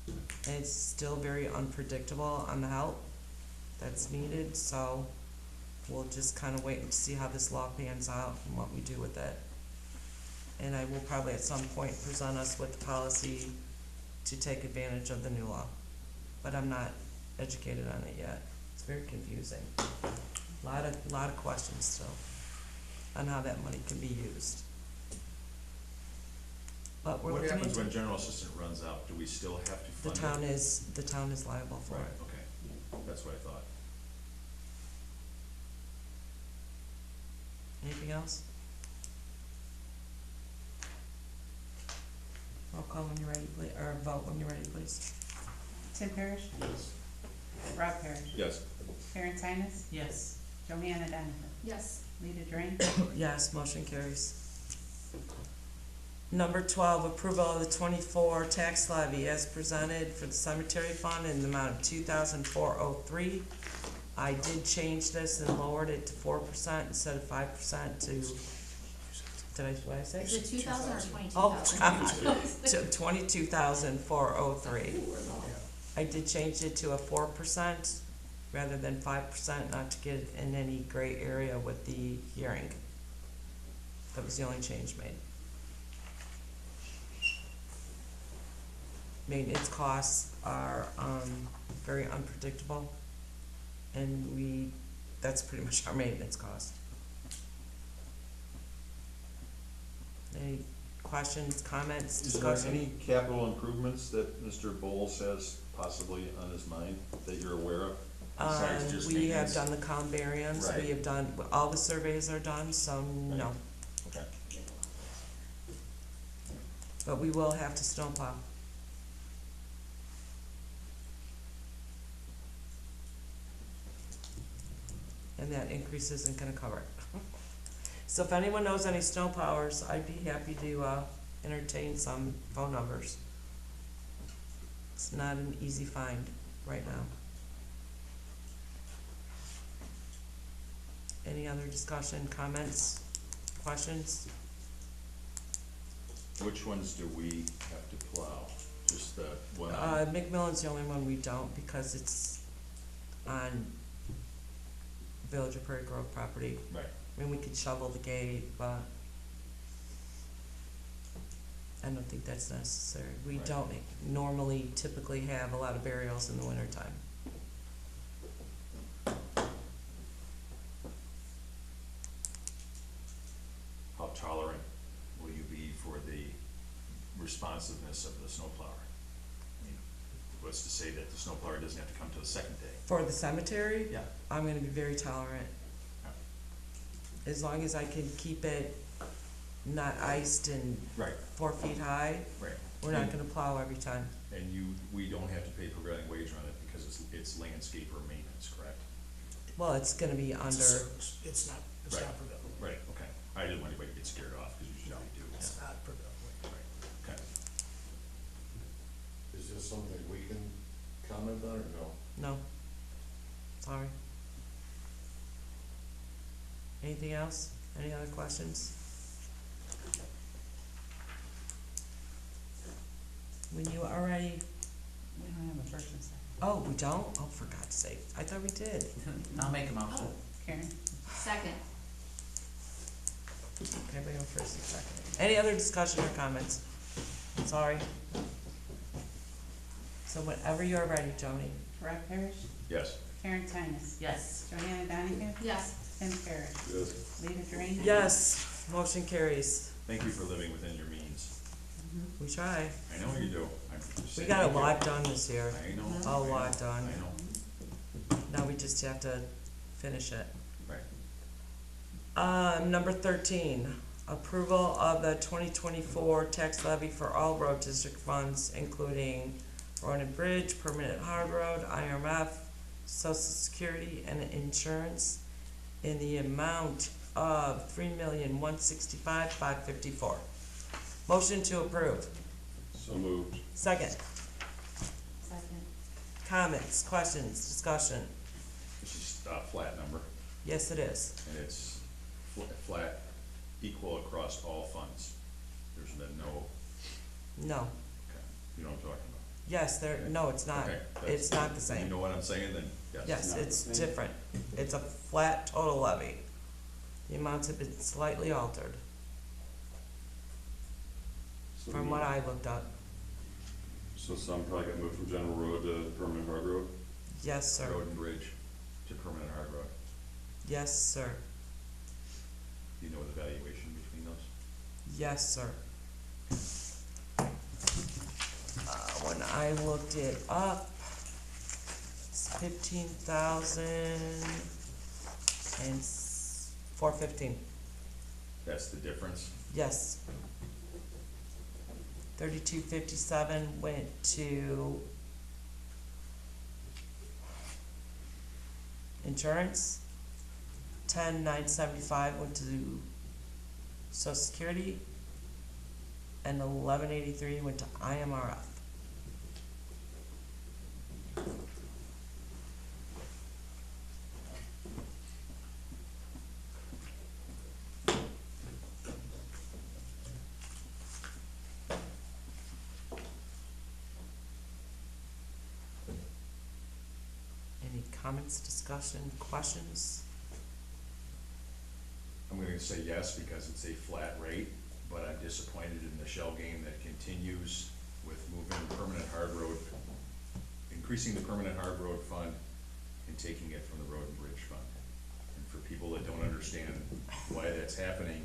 And it's still very unpredictable on the help that's needed, so we'll just kind of wait and see how this law pans out and what we do with it. And I will probably at some point present us with the policy to take advantage of the new law. But I'm not educated on it yet. It's very confusing. Lot of questions still on how that money can be used. But we're What looking happens into when general assistant runs out? Do we still have to the fund it? town is liable for Right, it. okay, that's what I thought. Anything else? Roll call when you're ready, please, or vote when you're ready, please. Tim Parrish? Yes. Rob Parrish? Yes. Karen Sinus? Yes. Johanna Donahue? Yes. Rita Drain? Yes, motion carries. Number 12, approval of the 24 tax levy as presented for the cemetery fund in the amount of $2,403. I did change this and lowered it to 4% instead of 5% to, what did I say? Is it 2,000 or 22,000? Oh, to 22,403. I did change it to a 4% rather than 5%, not to get in any gray area with the hearing. That was the only change made. Maintenance costs are very unpredictable, and that's pretty much our maintenance cost. Any questions, comments, Is there discussion? any capital improvements that Mr. Bowles has possibly on his mind that you're aware of? Besides just We have maintenance? done the columbariums, Right. we have done, all the surveys are done, so no. Okay. But we will have to snowplow. And that increase isn't gonna cover it. So if anyone knows any snowplowers, I'd be happy to entertain some phone numbers. It's not an easy find right now. Any other discussion, comments, questions? Which ones do we have to plow? Just the one on, McMillan's the only one we don't because it's on Village of Prairie Grove property. right, I mean, we could shovel the gate, but I don't think that's necessary. We Right. don't normally typically have a lot of burials in the wintertime. how tolerant will you be for the responsiveness of the snowplower? I mean, what's to say that the snowplower doesn't have to come to the second day? For the cemetery, Yeah. I'm gonna be very tolerant. As long as I can keep it not iced and Right, 4 feet high, right. we're not gonna plow every time. And we don't have to pay prevailing wage on it because it's landscape or maintenance, correct? Well, it's gonna be It's a under, service. It's not Right. prevailing. Right, okay. I didn't want anybody to get scared off, because usually they do. It's not prevailing. Right, okay. Is this something we can comment on or no? no, sorry. Anything else? Any other questions? When you are ready, We don't have a first and second. oh, we don't? Oh, for God's sake, I thought we did. I'll make a motion. Karen? Second. Okay, we go first and second. Any other discussion or comments? Sorry. So whenever you're ready, Joni. Rob Parrish? Yes. Karen Sinus? Yes. Johanna Donahue? Yes. Tim Parrish? Yes. Rita Drain? Yes, motion carries. Thank you for living within your means. We try. I know you do. I'm just We saying got a thank you. lot done this year. I know. A I know, lot done. I know, Now we just have to finish it. right. Number 13, approval of the 2024 tax levy for all road district funds, including road and bridge, permanent hard road, IRMF, social security, and insurance in the amount of $3,165,554. Motion to approve. So moved. Second. Second. Comments, questions, discussion? This is a flat number, Yes, it is. and it's flat, equal across all funds. There's no, No, okay, you know what I'm talking about? yes, no, it's not, Okay, that's- it's not the You same. know what I'm saying, then, yes. Yes, not it's the same. different. It's a flat total levy. The amounts have been slightly altered So from we- what I looked up. So some probably got moved from general road to permanent hard road? Yes, sir. Road and bridge to permanent hard road. Yes, sir. Do you know the valuation between those? Yes, sir. When I looked it up, it's 15,000 and 415. That's the difference? Yes. 3257 went to insurance. 10,975 went to Social Security, and 1183 went to IMRF. Any comments, discussion, questions? I'm gonna say yes because it's a flat rate, but I'm disappointed in the shell game that continues with moving permanent hard road, increasing the permanent hard road fund and taking it from the road and bridge fund. And for people that don't understand why that's happening,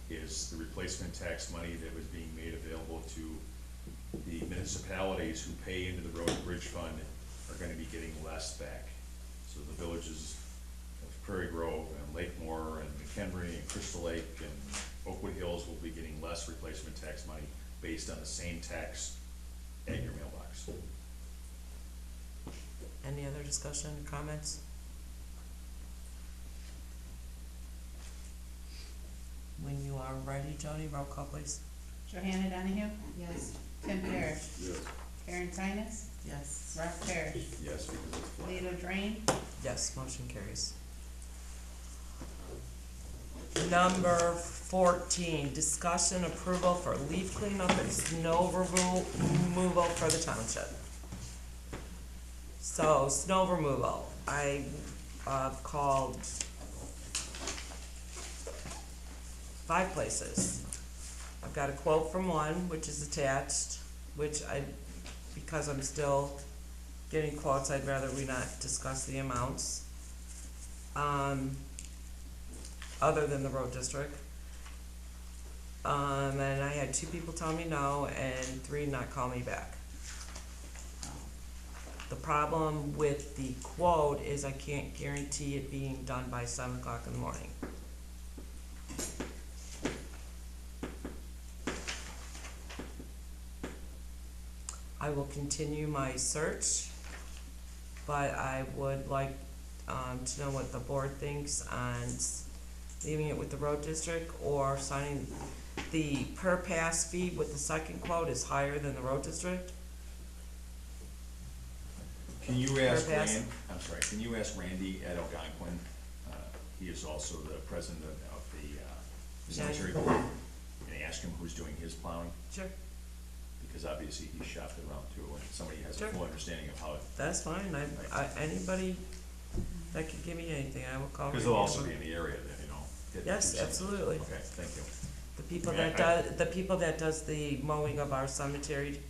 is the replacement tax money that was being made available to the municipalities who pay into the road and bridge fund are gonna be getting less back. So the villages of Prairie Grove and Lakemore and McHenry and Crystal Lake and Oakwood Hills will be getting less replacement tax money based on the same tax at your mailbox. Any other discussion, comments? When you are ready, Jody, roll call please. Johanna Donahue? Yes. Tim Parrish? Yes. Karen Sinus? Yes. Rob Parrish? Yes, because it's flat. Leo Drain? Yes, motion carries. Number 14, discussion approval for leaf cleanup and snow removal for the township. So, snow removal, I called 5 places. I've got a quote from one, which is attached, which because I'm still getting quotes, I'd rather we not discuss the amounts. Other than the road district. And I had 2 people tell me no and 3 not call me back. The problem with the quote is I can't guarantee it being done by 7 o'clock in the morning. I will continue my search, but I would like to know what the board thinks on leaving it with the road district or signing the per pass fee with the second quote is higher than the road district. Can you ask Pass. can you ask Randy at Algonquin? He is also the president of the cemetery board, and ask him who's doing his plowing, Sure. because obviously he shopped it around too, and somebody has a Sure. full understanding of how it, That's fine, anybody that can give me anything, I will call. because they'll also be in the area then, you know. get to Yes, do something. absolutely. Okay, thank you. The people I mean, that does the mowing of our cemetery,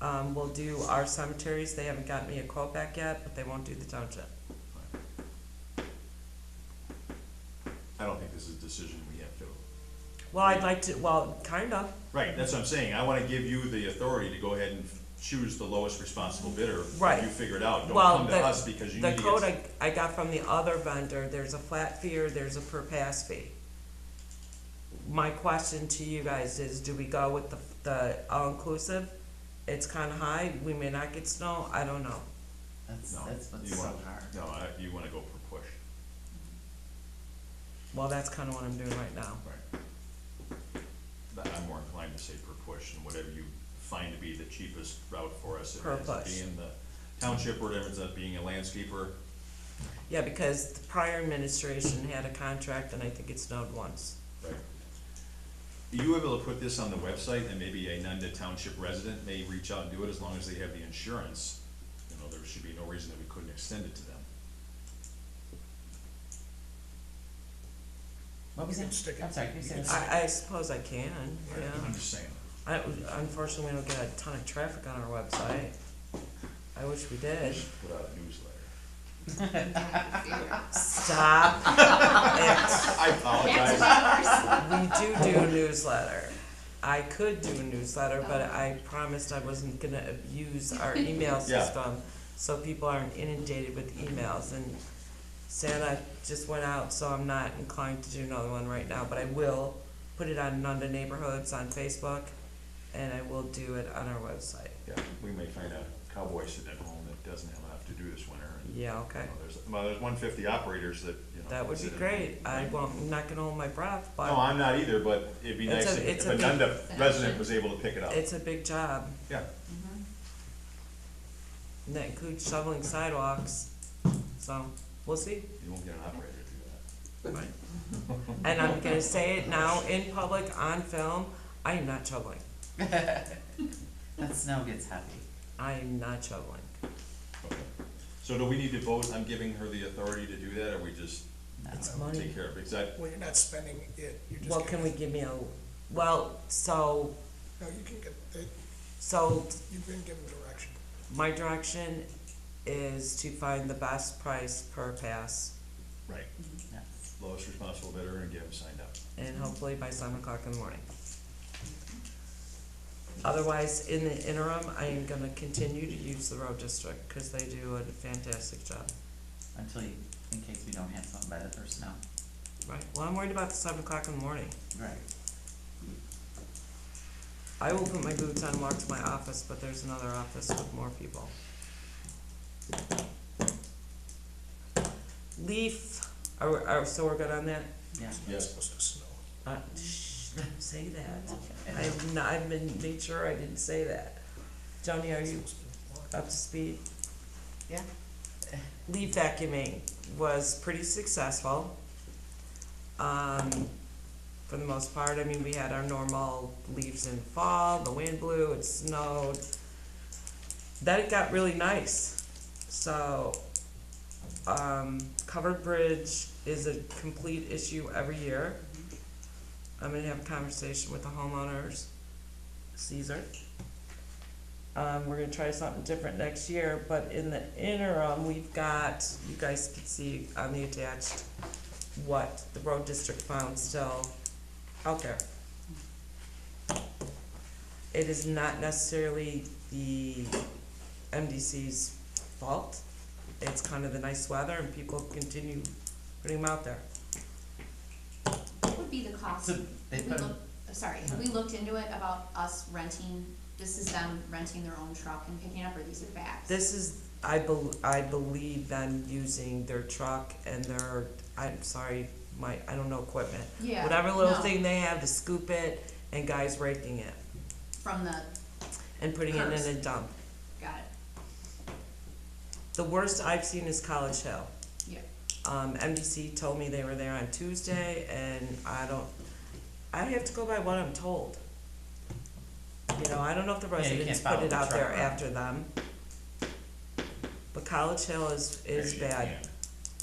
will do our cemeteries, they haven't got me a quote back yet, but they won't do the township. I don't think this is a decision we have to. Well, I'd like to, kind of, Right, that's what I'm saying, I wanna give you the authority to go ahead and choose the lowest responsible bidder. Right. You figure it out, don't Well, come to us because you the need to quote get. I got from the other vendor, there's a flat fee or there's a per pass fee. My question to you guys is, do we go with the all-inclusive? It's kinda high, we may not get snow, I don't know. That's No, what's you so wanna- hard. No, you wanna go per push. Well, that's kinda what I'm doing right now. Right. But I'm more inclined to say per push, and whatever you find to be the cheapest route for us, if Per it ends up push. being the township, or whatever ends up being a landscaper. Yeah, because the prior administration had a contract and I think it snowed once. Right. you able to put this on the website, and maybe a Nunda Township resident may reach out and do it as long as they have the insurance? You know, there should be no reason that we couldn't extend it to them. What was You can it? stick it- I'm sorry, you you said. can I suppose I can, yeah. I'm just saying. Unfortunately, we don't get a ton of traffic on our website. I wish we did. Put out a newsletter. Stop it. I apologize. We do a newsletter. I could do a newsletter, but I promised I wasn't gonna abuse our email Yeah. system, so people aren't inundated with emails, and Santa just went out, so I'm not inclined to do another one right now, but I will put it on Nunda Neighborhoods on Facebook, and I will do it on our website. Yeah, we may find a cowboy sitting at home that doesn't have enough to do this winter. And, Yeah, okay. you know, there's 150 operators that, you know. That would be sit at great. home. I won't, I'm not gonna hold my breath, No, but I'm not either, but it'd be It's nice a- if it's if a a big- Nunda resident was able to pick it up. it's a big job. Yeah, Mhm. And that includes shoveling sidewalks, so, we'll see. you won't get an operator to do that. Right. And I'm gonna say it now in public, on film, I am not shoveling. That snow gets heavy. I am not shoveling. Okay. So do we need to vote on giving her the authority to do that, or we just No. It's take money. care of it? Because I, Well, you're not spending it, you're just. Well, can we give me a, well, so, No, you can get, so you've been given direction. my direction is to find the best price per pass, right, Yes. lowest responsible bidder and get them signed up. and hopefully by 7 o'clock in the morning. Otherwise, in the interim, I am gonna continue to use the road district, cause they do a fantastic job. Until you, in case we don't have something by the first snow. Right, well, I'm worried about the 7 o'clock in the morning. Right. I will put my boots on and walk to my office, but there's another office with more people. Leaf, so we're good on that? Yeah. It's not Yes. supposed to snow. Shh, don't say that. I've made sure I didn't say that. Joni, are you up to speed? Yeah. Leaf vacuuming was pretty successful. For the most part, I mean, we had our normal leaves in fall, the wind blew, it snowed. Then it got really nice. So, covered bridge is a complete issue every year. I'm gonna have a conversation with the homeowners, Caesar. We're gonna try something different next year, but in the interim, we've got, you guys can see on the attached what the road district found still out there. It is not necessarily the MDC's fault. It's kind of the nice weather and people continue putting them out there. What would be the cost? So they Have we put, looked- Sorry, have we looked into it about us renting, this is them renting their own truck and picking up, or these are bags? This is, I believe them using their truck and their, I'm sorry, I don't know equipment. Yeah, Whatever little no. thing they have to scoop it and guys raking it From the, and putting it Cars. in a dump. got it, The worst I've seen is College Hill. yeah. MDC told me they were there on Tuesday, and I have to go by what I'm told. You know, I don't know if the Yeah, you can't residents follow put it the out truck there around. after them. But College Hill is Actually, you bad. can.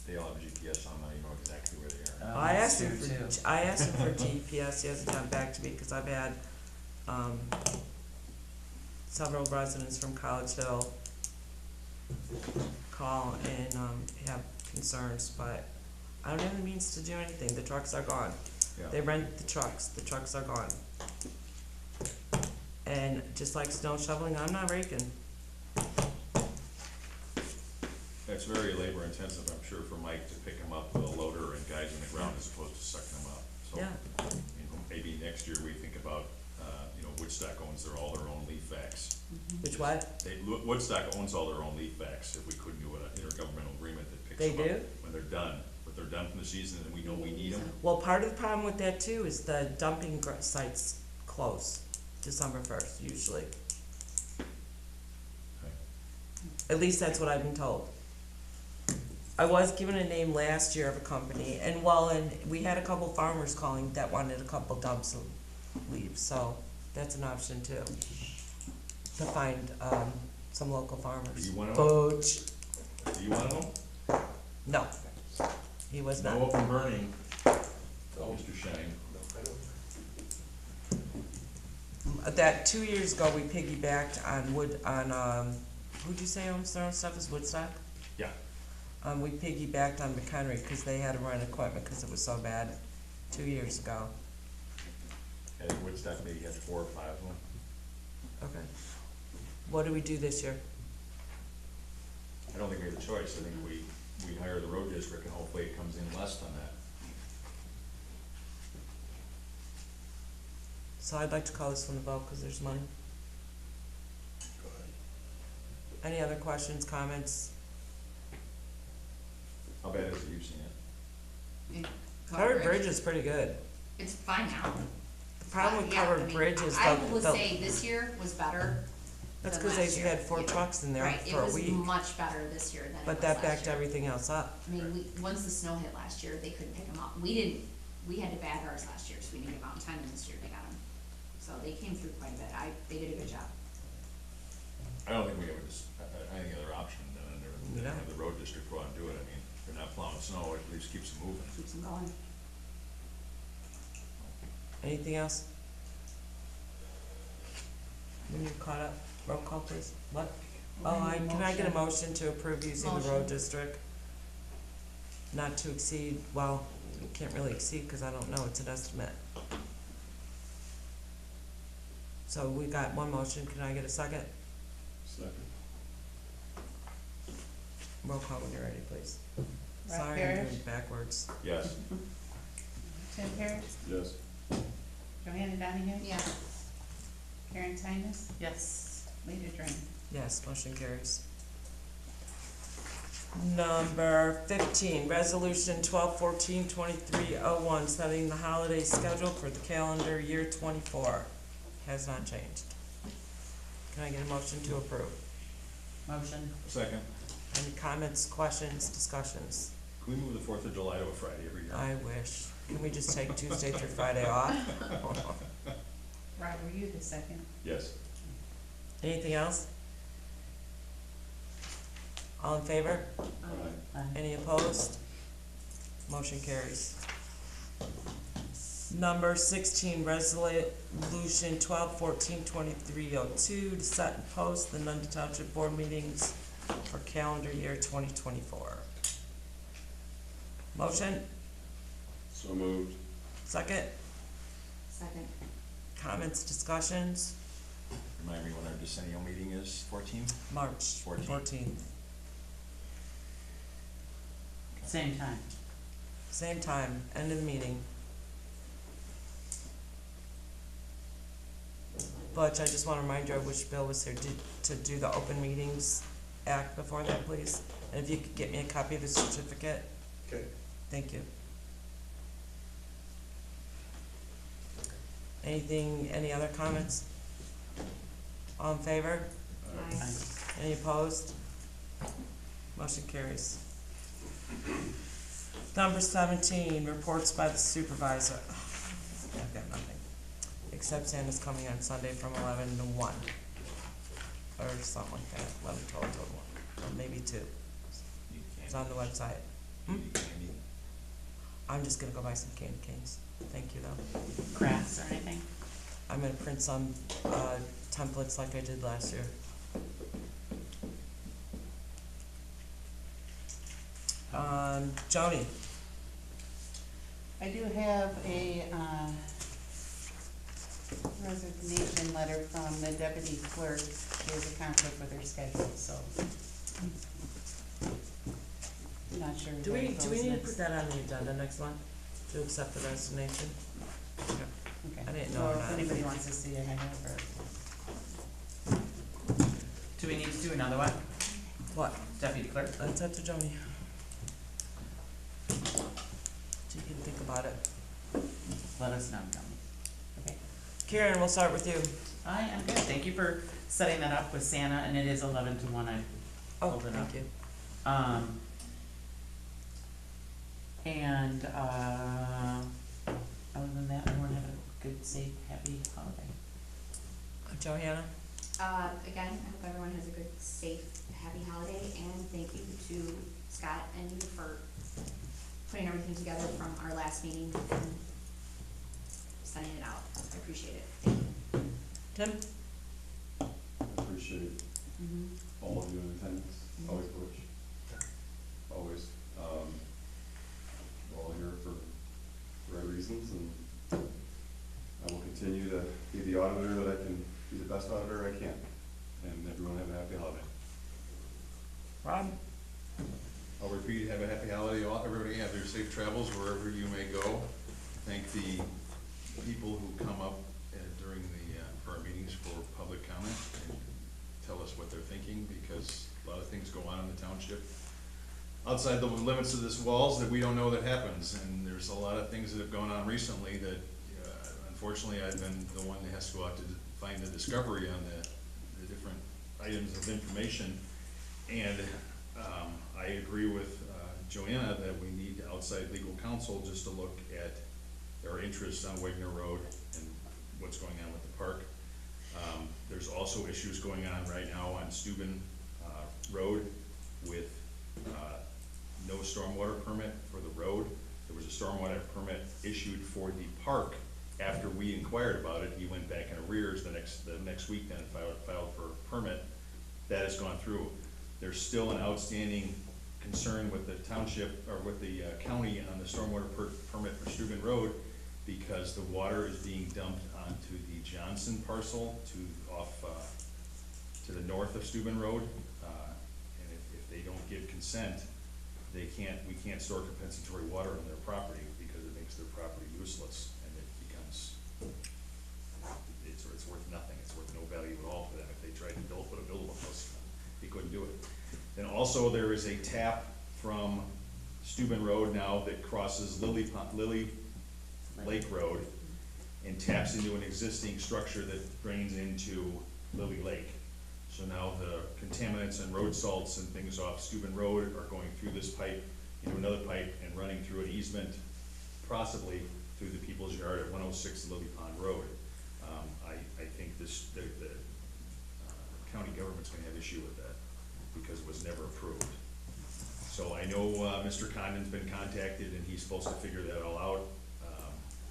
They all have GPS on now, you know exactly where they are. I asked two, him for, too. I asked him for GPS, he hasn't gotten back to me, cause I've had, several residents from College Hill call and, have concerns, but I don't have the means to do anything, the trucks are gone. They Yeah, rent the trucks are gone. And just like snow shoveling, I'm not raking. it's very labor intensive, I'm sure, for Mike to pick them up with a loader and guys in the ground as opposed to sucking them up. So, Yeah. you know, maybe next year we think about, you know, Woodstock owns all their own leaf vacs. Which what? Woodstock owns all their own leaf vacs, if we couldn't do an intergovernmental agreement that picks They them up do? when they're done. But they're done from the season and we know we need them. Well, part of the problem with that too is the dumping sites close December 1st, usually. Okay. At least that's what I've been told. I was given a name last year of a company, and we had a couple farmers calling that wanted a couple dumps leave, so that's an option too. To find, some local Do farmers. you want to, Butch. do you want to? No, he was No not. open burning, Mr. Shine. That 2 years ago, we piggybacked on who'd you say owns their own stuff, is Woodstock? Yeah. We piggybacked on McHenry, cause they had to run equipment, cause it was so bad 2 years ago. I think Woodstock maybe had 4 or 5 of them. Okay. What do we do this year? I don't think we have a choice. I think we hire the road district and hopefully it comes in less than that. So I'd like to call this one a vote, cause there's money. Go ahead. Any other questions, comments? How bad is it? You've seen it. Covered Bridge is pretty good. It's fine now. The problem with Yeah, I Covered mean, Bridge is I the, would say this year was better that's than cause last they year. had 4 Yeah. trucks in there Right, for a week. it was much better this year than it was But that last backed year. everything else up. I mean, once the snow hit last year, they couldn't pick them up. We had to bag ours last year, so we didn't get them out in time, and this year they got them. So they came through quite a bit. They did a good job. I don't think we have any other option than No. have the road district go out and do it. I mean, if they're not plowing snow, it at least keeps them moving. Keeps them going. Anything else? When you're caught up, roll call please. What? Oh, can I get a motion to approve using the road Motion. district? Not to exceed, well, you can't really exceed, cause I don't know, it's an estimate. So we got one motion, can I get a second? Second. Roll call when you're ready, please. Rob Sorry, I'm Parrish? doing it backwards. Yes. Tim Parrish? Yes. Joanna Donahue? Yeah. Karen Tynas? Yes. Lita Drain? Yes, motion carries. Number 15, resolution 12-14-2301, setting the holiday schedule for the calendar year 24. Has not changed. Can I get a motion to approve? Motion. Second. Any comments, questions, discussions? Can we move the 4th of July to a Friday every year? I wish. Can we just take Tuesday through Friday off? Rob, were you the second? Yes. Anything else? All in favor? Aye. Any opposed? Motion carries. Number 16, resolution 12-14-2302, to set and post the Nunda Township board meetings for calendar year 2024. Motion, So moved. second, Second. comments, discussions, Remind me when our decennial meeting is, 14th? March 14th. Same time. Same time, end of the meeting. Butch, I just wanna remind you, I wish Bill was here to do the Open Meetings Act before that, please. And if you could get me a copy of the certificate, Okay. thank you. Any other comments? All in favor? Aye. Any opposed? Motion carries. Number 17, reports by the supervisor. I've got nothing, except Santa's coming on Sunday from 11 to 1, or something like that, 11, 12 to 1, or maybe 2. Need It's candy. on the website. Need candy. I'm just gonna go buy some candy canes. Thank you, though. Crafts or anything? I'm gonna print some, templates like I did last year. Joni, I do have a, resignation letter from the deputy clerk. She has a conflict with her schedule, so. I'm not sure. do where we it goes need to next. put that on the agenda next month, to accept the resignation? Okay. I didn't know Well, or not. if anybody wants to see it, I have her. Do we need to do another one? What? Deputy clerk? That's up to Joni. She can think about it. Let us know, Tony. Okay. Karen, we'll start with you. I am good. Thank you for setting that up with Santa, and it is 11 to 1. I Oh, Hold it thank up. you. And, other than that, everyone have a good, safe, happy holiday. Johanna? Again, I hope everyone has a good, safe, happy holiday, and thank you to Scott and you for putting everything together from our last meeting and sending it out. I appreciate it. Thank you. Tim? I appreciate all of you in attendance, always Butch, always. We're all here for the right reasons, and I will continue to be the auditor that I can, be the best auditor I can, and everyone have a happy holiday. Rob? I'll repeat, have a happy holiday, everybody have their safe travels wherever you may go. Thank the people who come up during for our meetings for public comment and tell us what they're thinking, because a lot of things go on in the township outside the limits of this walls that we don't know that happens, and there's a lot of things that have gone on recently that unfortunately I've been the one that has to go out to find the discovery on the different items of information. And I agree with Joanna that we need outside legal counsel just to look at our interests on Wagner Road and what's going on with the park. There's also issues going on right now on Steuben Road with no stormwater permit for the road. There was a stormwater permit issued for the park. After we inquired about it, he went back in arrears the next week then and filed for a permit. That has gone through. There's still an outstanding concern with the township, or with the county on the stormwater permit for Steuben Road, because the water is being dumped onto the Johnson parcel to the north of Steuben Road. And if they don't give consent, we can't store compensatory water on their property, because it makes their property useless, and it becomes, it's worth nothing. It's worth no value at all for them. If they tried to put a buildable house, they couldn't do it. And also there is a tap from Steuben Road now that crosses Lily Lake Road and taps into an existing structure that drains into Lily Lake. So now the contaminants and road salts and things off Steuben Road are going through this pipe into another pipe and running through an easement, possibly through the people's yard at 106 Lily Pond Road. I think the county government's gonna have issue with that, because it was never approved. So I know Mr. Condon's been contacted, and he's supposed to figure that all out.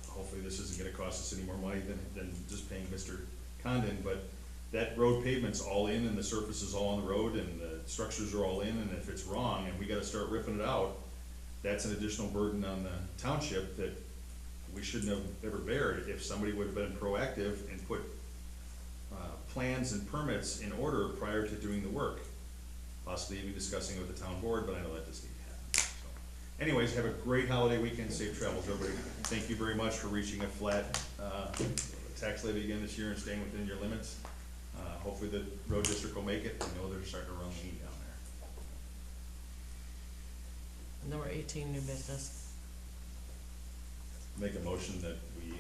Hopefully this isn't gonna cost us any more money than just paying Mr. Condon, but that road pavement's all in, and the surface is all on the road, and the structures are all in, and if it's wrong and we gotta start ripping it out, that's an additional burden on the township that we shouldn't have ever bared. If somebody would have been proactive and put plans and permits in order prior to doing the work, possibly even discussing with the town board, but I know that doesn't need to happen. So, anyways, have a great holiday weekend, safe travels, everybody. Thank you very much for reaching a flat tax levy again this year and staying within your limits. Hopefully the road district will make it. I know they're starting to run lean down there. Number 18, new business. Make a motion that we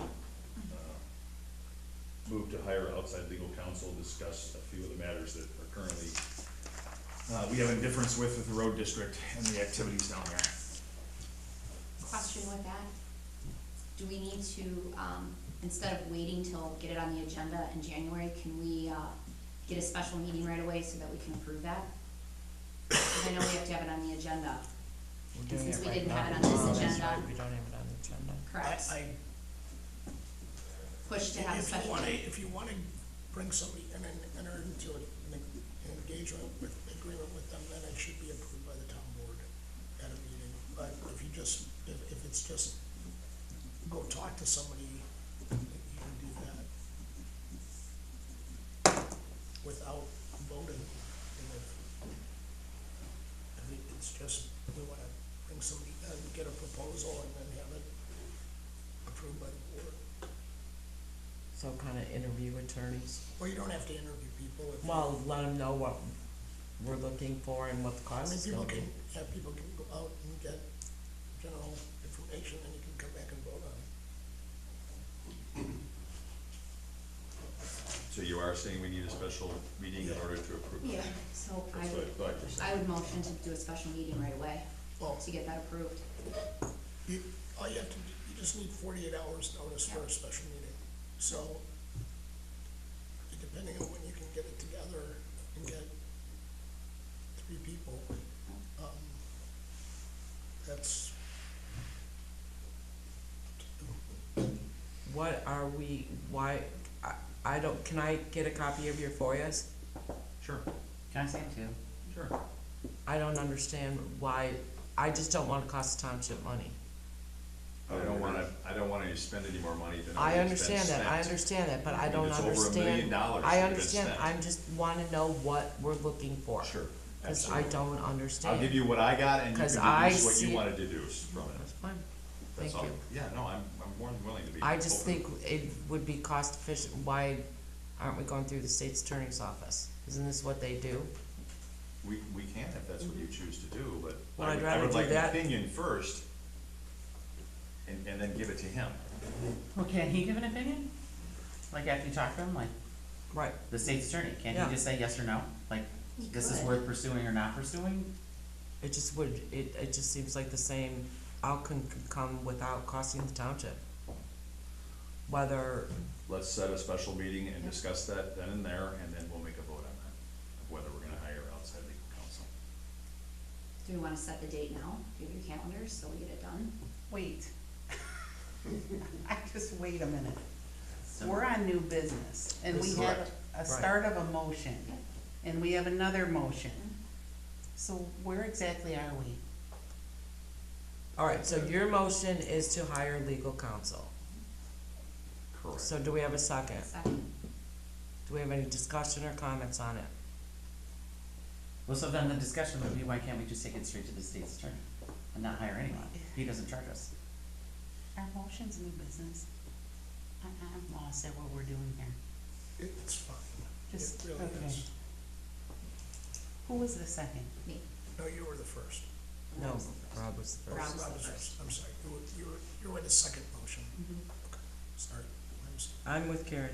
move to hire outside legal counsel, discuss a few of the matters that are currently, we have indifference with the road district and the activities down there. Question with that, do we need to, instead of waiting till, get it on the agenda in January, can we, get a special meeting right away so that we can approve that? Because I know we have to have it on the agenda. We're And doing since it we right didn't now. have it on this Oh, that's agenda- right, we don't have it on the agenda. Correct. Push to have a special meeting. If you wanna bring somebody in and enter into an engagement with, agreement with them, then it should be approved by the town board at a meeting. But if you just, if it's just go talk to somebody, you can do that without voting. And if it's just, we wanna bring somebody in, get a proposal, and then have it approved by the board. So kind of interview attorneys. Well, you don't have to interview people. If Well, let them know what we're looking for and what the I cost mean, is people gonna be. can, people can go out and get general information, and you can come back and vote on it. So you are saying we need a special meeting in order to approve? Yeah, so That's what I thought you said. I would motion to do a special meeting right away Well, to get that approved. all you have to do, you just need 48 hours notice for a special meeting. So, depending on when you can get it together and get 3 people, that's, What are we, why, I don't, can I get a copy of your FOIAs? Sure, Can I say it too? sure. I don't understand why, I just don't wanna cost the township money. I don't wanna spend any more money than I already understand that, I understand that, but I don't it's over $1 understand. million I that has been understand, spent. I'm just wanna know what we're looking for. Sure, Cause I absolutely. don't understand. I'll give you what I got and you can 'Cause I deduce what see- you wanna deduce from it. That's fine, That's thank all. you. Yeah, no, I'm more than willing to be. I just open. think it would be cost efficient, why aren't we going through the state's attorney's office? Isn't this what they do? We can if that's what you choose to do, but Well, I I'd would, rather I would do like an that. opinion first and then give it to him. Well, can he give an opinion? Like after you talk to him, like Right, the state's attorney, can't Yeah. he just say yes or no? Like, He this is could. worth pursuing or not pursuing? it just would, it just seems like the same outcome could come without costing the township. Whether, Let's set a special meeting and discuss that then and there, and then we'll make a vote on that, of whether we're gonna hire outside legal counsel. Do we wanna set the date now? Do you have your calendars so we get it done? Wait. I just, wait a minute. We're on new business, and we have Correct. a start of a motion, and we have another motion. So where exactly are we? alright, so your motion is to hire legal counsel. Correct. So do we have a second? Second. Do we have any discussion or comments on it? Well, so then the discussion would be, why can't we just take it straight to the state's attorney and not hire anyone? He doesn't charge us. Our motion's new business. I'm lost at what we're doing here. it's fine. Just, It really okay. is. Who was the second? Me. No, you were the first. No, Rob was the Rob first. was Rob the was first. I'm sorry, you were the second motion. Okay, sorry. I'm with Karen.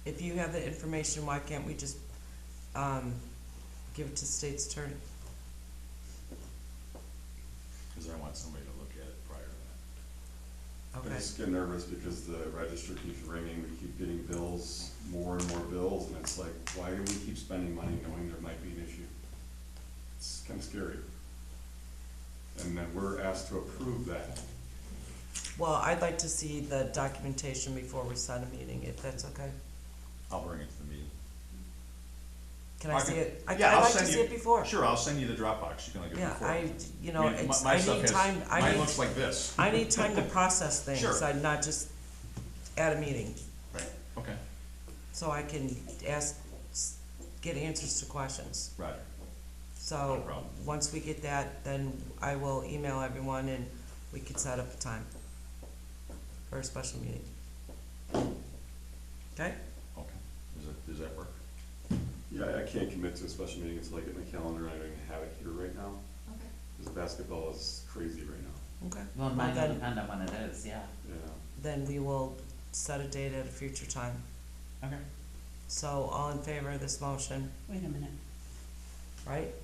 If you have the information, why can't we just, give it to the state's attorney? Cause I want somebody to look at it prior to that. I Okay, just get nervous because the register keeps ringing, we keep getting bills, more and more bills, and it's like, why do we keep spending money knowing there might be an issue? It's kinda scary. And then we're asked to approve that. well, I'd like to see the documentation before we set a meeting, if that's okay. I'll bring it to the meeting. Can I see it? I'd Yeah, I'll like to send see you- it before. Sure, I'll send you the Dropbox, you can look at it Yeah, before. you know, I mean, it's, my I stuff need has- time, Mine looks like this. I need time to process things, Sure. I'd not just at a meeting, Right, okay, so I can get answers to questions. Roger. Not a So, problem. once we get that, then I will email everyone and we can set up a time for a special meeting. Okay? Okay, does that work? Yeah, I can't commit to a special meeting until I get my calendar, and I don't even have it here right now, Okay. because basketball is crazy right now, Okay. Well, it might then- depend on when it is, yeah. you know? Then we will set a date at a future time. Okay. So, all in favor of this motion, Wait a minute. right?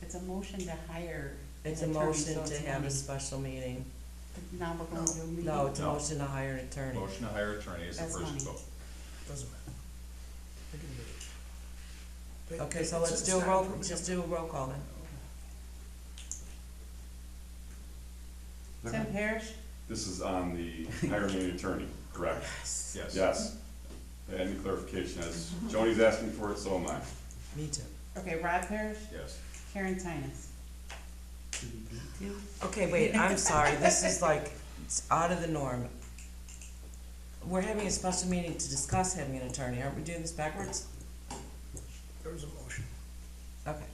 It's a motion to hire an It's a attorney, motion so it's to have a money. special meeting. Now we're going to a meeting? No, it's a No. motion to hire an attorney. Motion to hire attorney is the That's first money. vote. Doesn't matter. I can do it. Okay, so It's- let's it's do a not- roll, just do a roll call then. Tim Parrish? This is on the hiring an attorney, correct? Yes. Yes. Any clarification, as Joni's asking for it, so am I. Me too. Okay, Rod Parrish? Yes. Karen Tinus? Two? Okay, wait, I'm sorry, this is like, it's out of the norm. We're having a special meeting to discuss having an attorney, aren't we doing this backwards? There was a motion. Okay,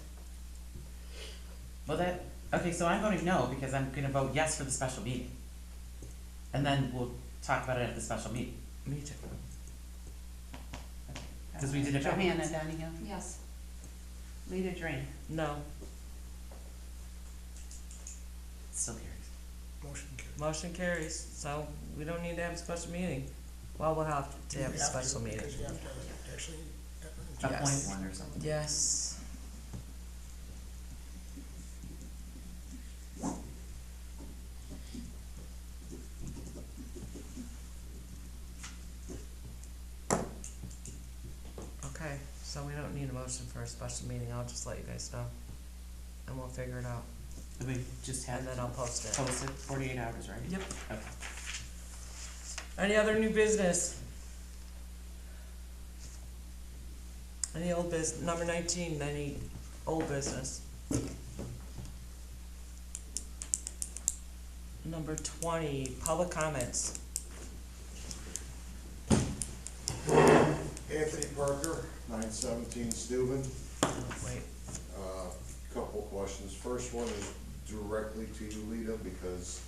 Well, okay, so I'm voting no because I'm gonna vote yes for the special meeting. And then we'll talk about it at the special meeting. me too. Because we did it Johanna backwards. Donahue? Yes. Lita Drain? No, Still carries. Motion carried. motion carries, so we don't need to have a special meeting. Well, we'll have to have a You have to, special meeting. Because you have to actually. Yes. Appoint one or something. Yes. Okay, so we don't need a motion for a special meeting, I'll just let you guys know. And we'll figure it out, We just had and then to I'll post it. post it 48 hours, right? Yep. Okay. Any other new business? Any old business? Number 19, any old business? Number 20, public comments. Anthony Parker, 917 Steuben. Wait, Couple questions. First one is directly to you, Lita, because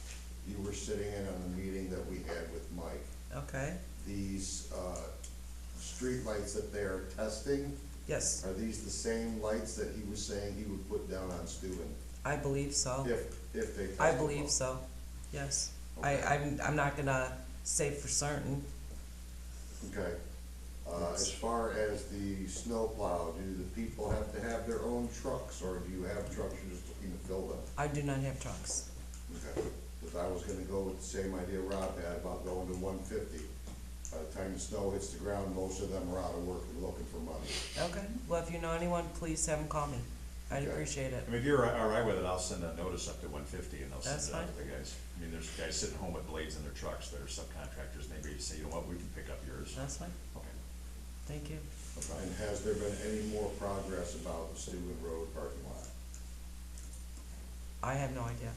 you were sitting in on the meeting that we had with Mike. okay, These street lights that they are testing, yes, are these the same lights that he was saying he would put down on Steuben? I believe so. If they test I them believe both? so, yes. Okay. I'm not gonna say for certain. Okay. As far as the snow plow, do the people have to have their own trucks, or do you have trucks you're just looking to fill them? I do not have trucks. Okay, because I was gonna go with the same idea Rob had about going to 150. By the time the snow hits the ground, most of them are out of work and looking for money. Okay, well, if you know anyone, please have them call me. I'd Okay. appreciate it. I mean, if you're all right with it, I'll send a notice up to 150 and they'll send That's it out to fine. the guys. I mean, there's guys sitting home with blades in their trucks that are subcontractors, maybe you say, you know what, we can pick up yours. That's fine, Okay. thank you. And has there been any more progress about the Steuben Road parking lot? I have no idea,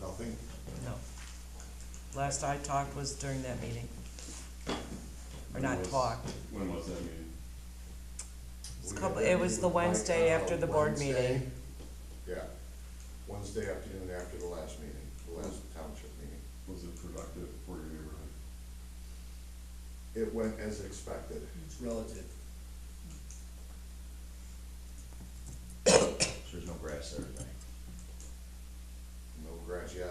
Nothing? no. Last I talked was during that meeting. Or When not was- talked. When was that meeting? We Couple- had that it was meeting the with Mike Wednesday on after the board Wednesday. meeting. Yeah, Wednesday afternoon after the last meeting, the last township meeting. Was it productive for your neighborhood? It went as expected. It's relative. So there's no grass there, right? No grass yet.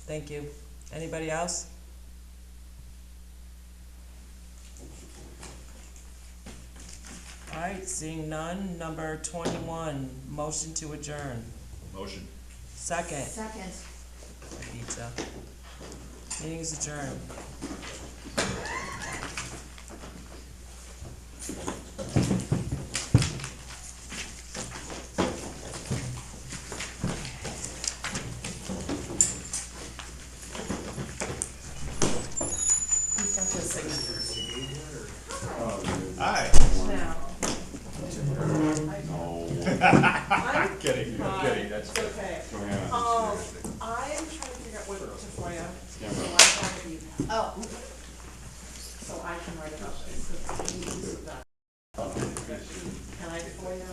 Thank you. Anybody else? All right, seeing none, number 21, motion to adjourn. Motion. Second, Second. pizza. Meeting is adjourned. Who's got the signatures? Aye. No. I'm kidding, I'm kidding, that's good. Okay. Joanna, I am trying to figure out what to for you. Camera. So I have you, Oh. so I can write it up. Because I need to do that. Can I for you?